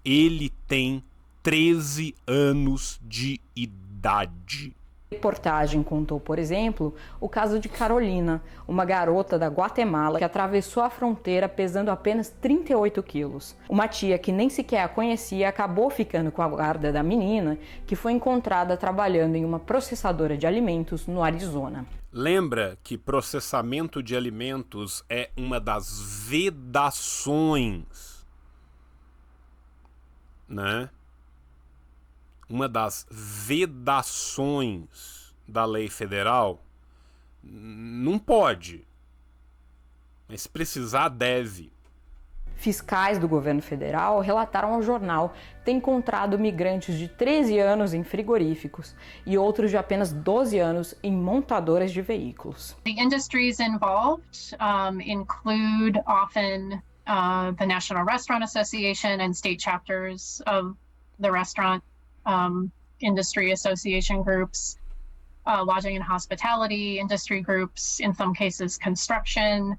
ele tem 13 anos de idade. A reportagem contou, por exemplo, o caso de Carolina, uma garota da Guatemala que atravessou a fronteira pesando apenas 38 quilos. Uma tia que nem sequer a conhecia acabou ficando com a guarda da menina, que foi encontrada trabalhando em uma processadora de alimentos no Arizona. Lembra que processamento de alimentos é uma das vedações, né? Uma das vedações da lei federal. Não pode, mas se precisar, deve. Fiscais do governo federal relataram ao jornal ter encontrado migrantes de 13 anos em frigoríficos e outros de apenas 12 anos em montadoras de veículos. The industries involved include often the National Restaurant Association and state chapters of the restaurant industry association groups, lodging and hospitality industry groups, in some cases construction,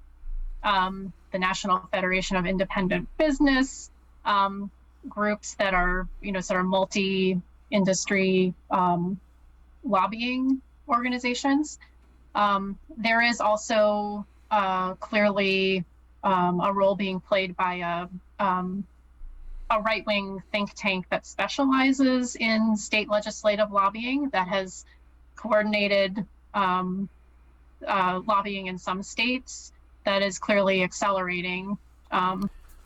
the National Federation of Independent Business, groups that are, sort of multi-industry lobbying organizations. There is also clearly a role being played by a right-wing think tank that specializes in state legislative lobbying that has coordinated lobbying in some states that is clearly accelerating.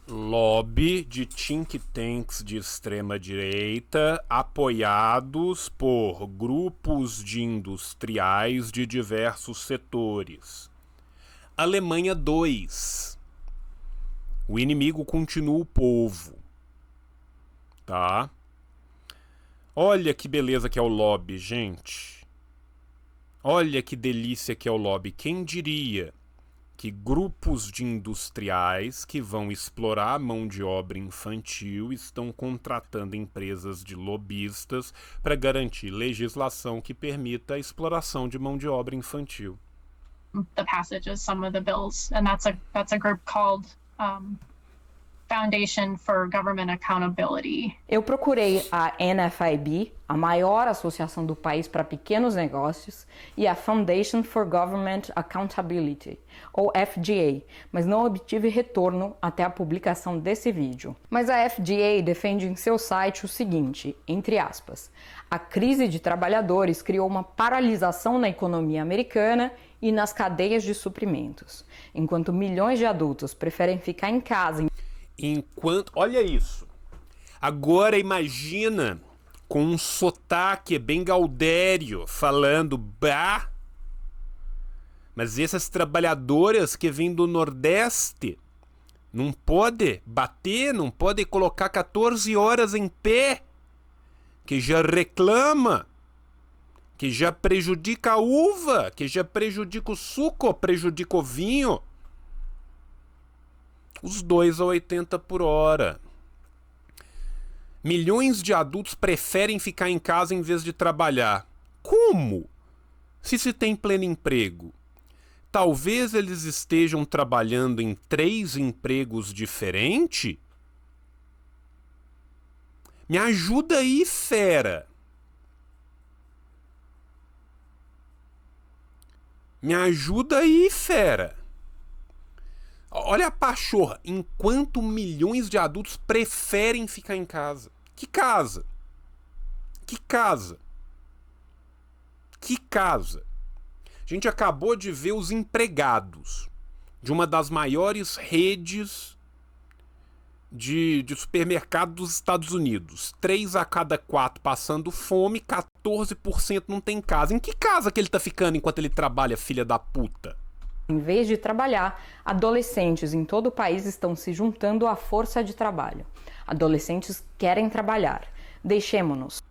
Lobby de think tanks de extrema-direita apoiados por grupos de industriais de diversos setores. Alemanha 2. O inimigo continua o povo. Tá? Olha que beleza que é o lobby, gente. Olha que delícia que é o lobby. Quem diria que grupos de industriais que vão explorar a mão de obra infantil estão contratando empresas de lobistas para garantir legislação que permita a exploração de mão de obra infantil. the passage of some of the bills, and that's a group called Foundation for Government Accountability. Eu procurei a NFIB, a maior associação do país para pequenos negócios, e a Foundation for Government Accountability, ou FDA, mas não obtive retorno até a publicação desse vídeo. Mas a FDA defende em seu site o seguinte, entre aspas, a crise de trabalhadores criou uma paralisação na economia americana e nas cadeias de suprimentos, enquanto milhões de adultos preferem ficar em casa. Olha isso. Agora imagina com um sotaque bem gaudério falando bah. Mas essas trabalhadoras que vêm do Nordeste não pode bater, não pode colocar 14 horas em pé, que já reclama, que já prejudica a uva, que já prejudica o suco, prejudica o vinho. Os dois a 80 por hora. Milhões de adultos preferem ficar em casa em vez de trabalhar. Como? Se tem pleno emprego. Talvez eles estejam trabalhando em 3 empregos diferentes? Me ajuda aí, fera. Me ajuda aí, fera. Olha a pachorra, enquanto milhões de adultos preferem ficar em casa. Que casa? Que casa? Que casa? A gente acabou de ver os empregados de uma das maiores redes de supermercado dos Estados Unidos. 3 a cada 4 passando fome, 14% não tem casa. Em que casa que ele tá ficando enquanto ele trabalha, filha da puta? Em vez de trabalhar, adolescentes em todo o país estão se juntando à força de trabalho. Adolescentes querem trabalhar. Deixemo-nos.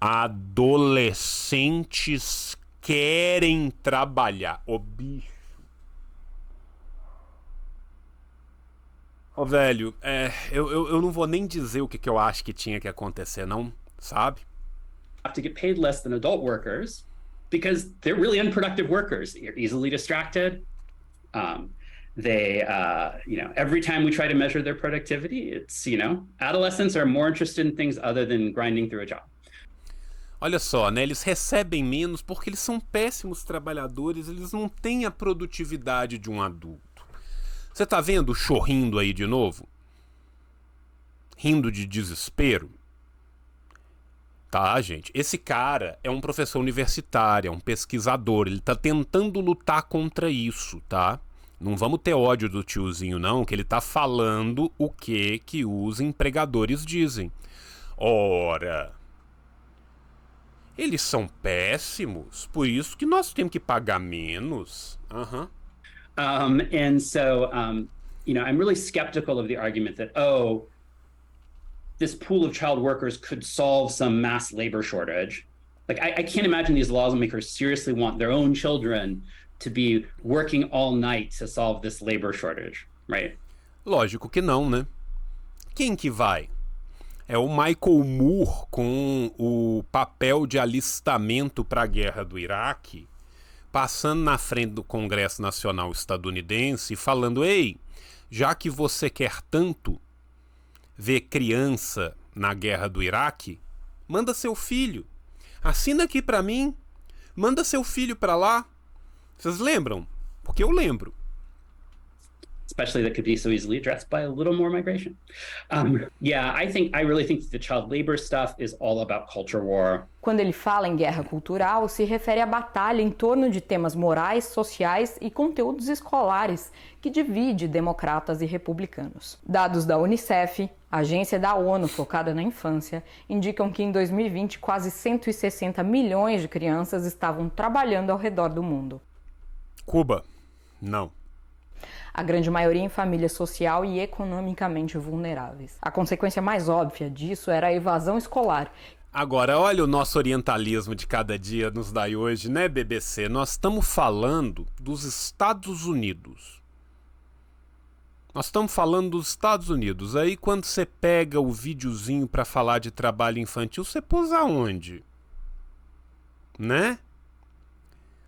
Adolescentes querem trabalhar. Ô bicho. Ô velho, eu não vou nem dizer o que eu acho que tinha que acontecer, não, sabe? Have to get paid less than adult workers because they're really unproductive workers. They're easily distracted. Every time we try to measure their productivity, it's, adolescents are more interested in things other than grinding through a job. Olha só, né? Eles recebem menos porque eles são péssimos trabalhadores, eles não têm a produtividade de um adulto. Você tá vendo o show rindo aí de novo? Rindo de desespero? Tá, gente? Esse cara é um professor universitário, é um pesquisador, ele tá tentando lutar contra isso, tá? Não vamos ter ódio do tiozinho, não, que ele tá falando o que os empregadores dizem. Ora, eles são péssimos, por isso que nós temos que pagar menos. I'm really skeptical of the argument that, this pool of child workers could solve some mass labor shortage. Like, I can't imagine these lawmakers seriously want their own children to be working all night to solve this labor shortage, right? Lógico que não, né? Quem que vai? É o Michael Moore com o papel de alistamento para a guerra do Iraque, passando na frente do Congresso Nacional estadunidense e falando: ei, já que você quer tanto ver criança na guerra do Iraque, manda seu filho. Assina aqui para mim, manda seu filho para lá. Vocês lembram? Porque eu lembro. Especially that could be so easily addressed by a little more migration. I really think that the child labor stuff is all about culture war. Quando ele fala em guerra cultural, se refere à batalha em torno de temas morais, sociais e conteúdos escolares que divide democratas e republicanos. Dados da Unicef, a agência da ONU focada na infância, indicam que em 2020 quase 160 milhões de crianças estavam trabalhando ao redor do mundo. Cuba, não. A grande maioria em famílias social e economicamente vulneráveis. A consequência mais óbvia disso era a evasão escolar. Agora, olha o nosso orientalismo de cada dia nos dai hoje, né, BBC? Nós estamos falando dos Estados Unidos. Nós estamos falando dos Estados Unidos. Aí quando você pega o videozinho para falar de trabalho infantil, você pôs aonde? Né?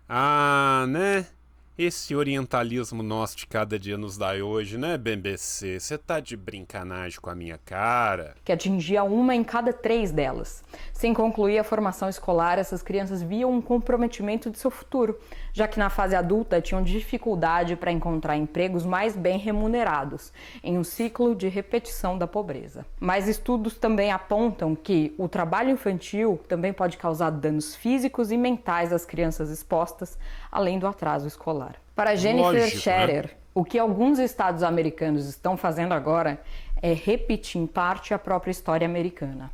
Ah, né? Esse orientalismo nosso de cada dia nos dá hoje, né, BBC? Você tá de brincanagem com a minha cara? Que atingia 1 em cada 3 delas. Sem concluir a formação escolar, essas crianças viam um comprometimento de seu futuro, já que na fase adulta tinham dificuldade para encontrar empregos mais bem remunerados, em um ciclo de repetição da pobreza. Mas estudos também apontam que o trabalho infantil também pode causar danos físicos e mentais às crianças expostas, além do atraso escolar. Para Jennifer Lógico, Scherer, né? O que alguns estados americanos estão fazendo agora é repetir em parte a própria história americana.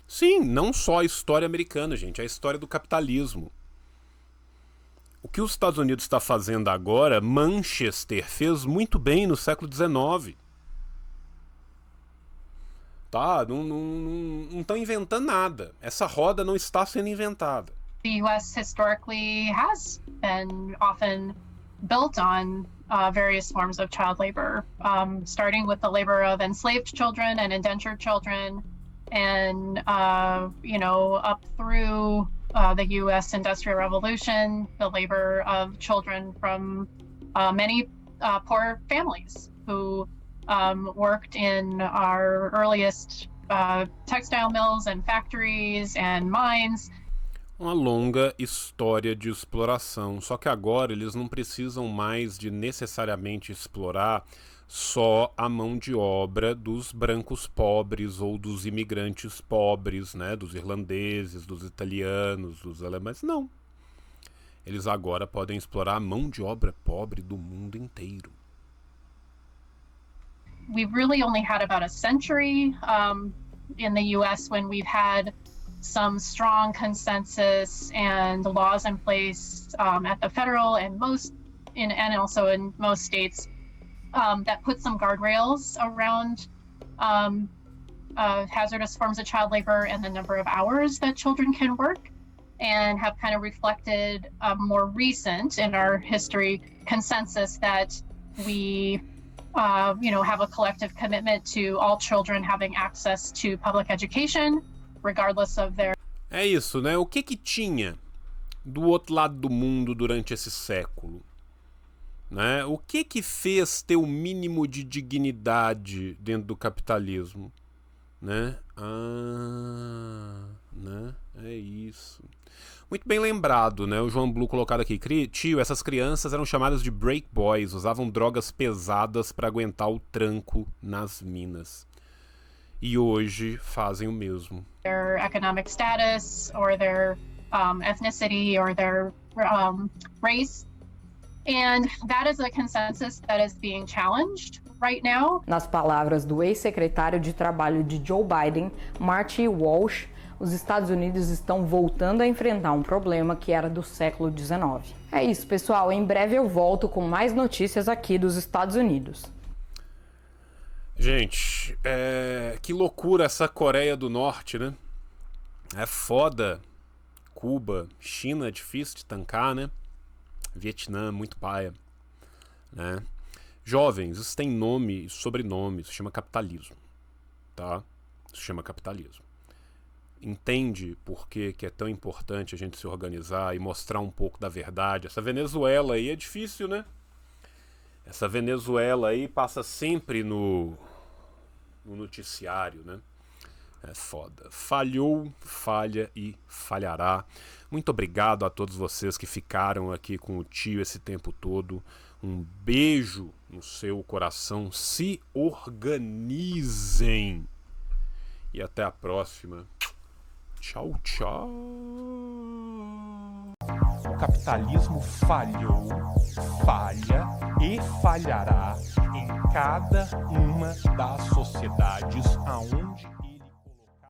Sim, não só a história americana, gente, a história do capitalismo. O que os Estados Unidos está fazendo agora, Manchester fez muito bem no século XIX. Tá? Não estão inventando nada. Essa roda não está sendo inventada. The U.S. historically has been often built on various forms of child labor, starting with the labor of enslaved children and indentured children, and up through the U.S. Industrial Revolution, the labor of children from many poor families who worked in our earliest textile mills and factories and mines. Uma longa história de exploração, só que agora eles não precisam mais de necessariamente explorar só a mão de obra dos brancos pobres ou dos imigrantes pobres, né, dos irlandeses, dos italianos, dos alemães, não. Eles agora podem explorar a mão de obra pobre do mundo inteiro. We've really only had about a century in the U.S. when we've had some strong consensus and laws in place at the federal and also in most states that put some guardrails around hazardous forms of child labor and the number of hours that children can work, and have kind of reflected a more recent in our history consensus that we have a collective commitment to all children having access to public education, regardless of their... É isso, né? O que tinha do outro lado do mundo durante esse século? Né? O que fez ter o mínimo de dignidade dentro do capitalismo? Né? Né? É isso. Muito bem lembrado, né? O João Blue colocado aqui. Tio, essas crianças eram chamadas de break boys, usavam drogas pesadas para aguentar o tranco nas minas. E hoje fazem o mesmo. Their economic status or their ethnicity or their race. And that is a consensus that is being challenged right now. Nas palavras do ex-secretário de Trabalho de Joe Biden, Marty Walsh, os Estados Unidos estão voltando a enfrentar um problema que era do século XIX. É isso, pessoal. Em breve eu volto com mais notícias aqui dos Estados Unidos. Gente, que loucura essa Coreia do Norte, né? É foda. Cuba, China, difícil de tancar, né? Vietnã, muito paia, né? Jovens, isso tem nome e sobrenome, isso chama capitalismo, tá? Isso chama capitalismo. Entende por que é tão importante a gente se organizar e mostrar um pouco da verdade. Essa Venezuela aí é difícil, né? Essa Venezuela aí passa sempre no noticiário, né? É foda. Falhou, falha e falhará. Muito obrigado a todos vocês que ficaram aqui com o tio esse tempo todo. Um beijo no seu coração. Se organizem. E até a próxima. Tchau, tchau. O capitalismo falhou, falha e falhará em cada uma das sociedades aonde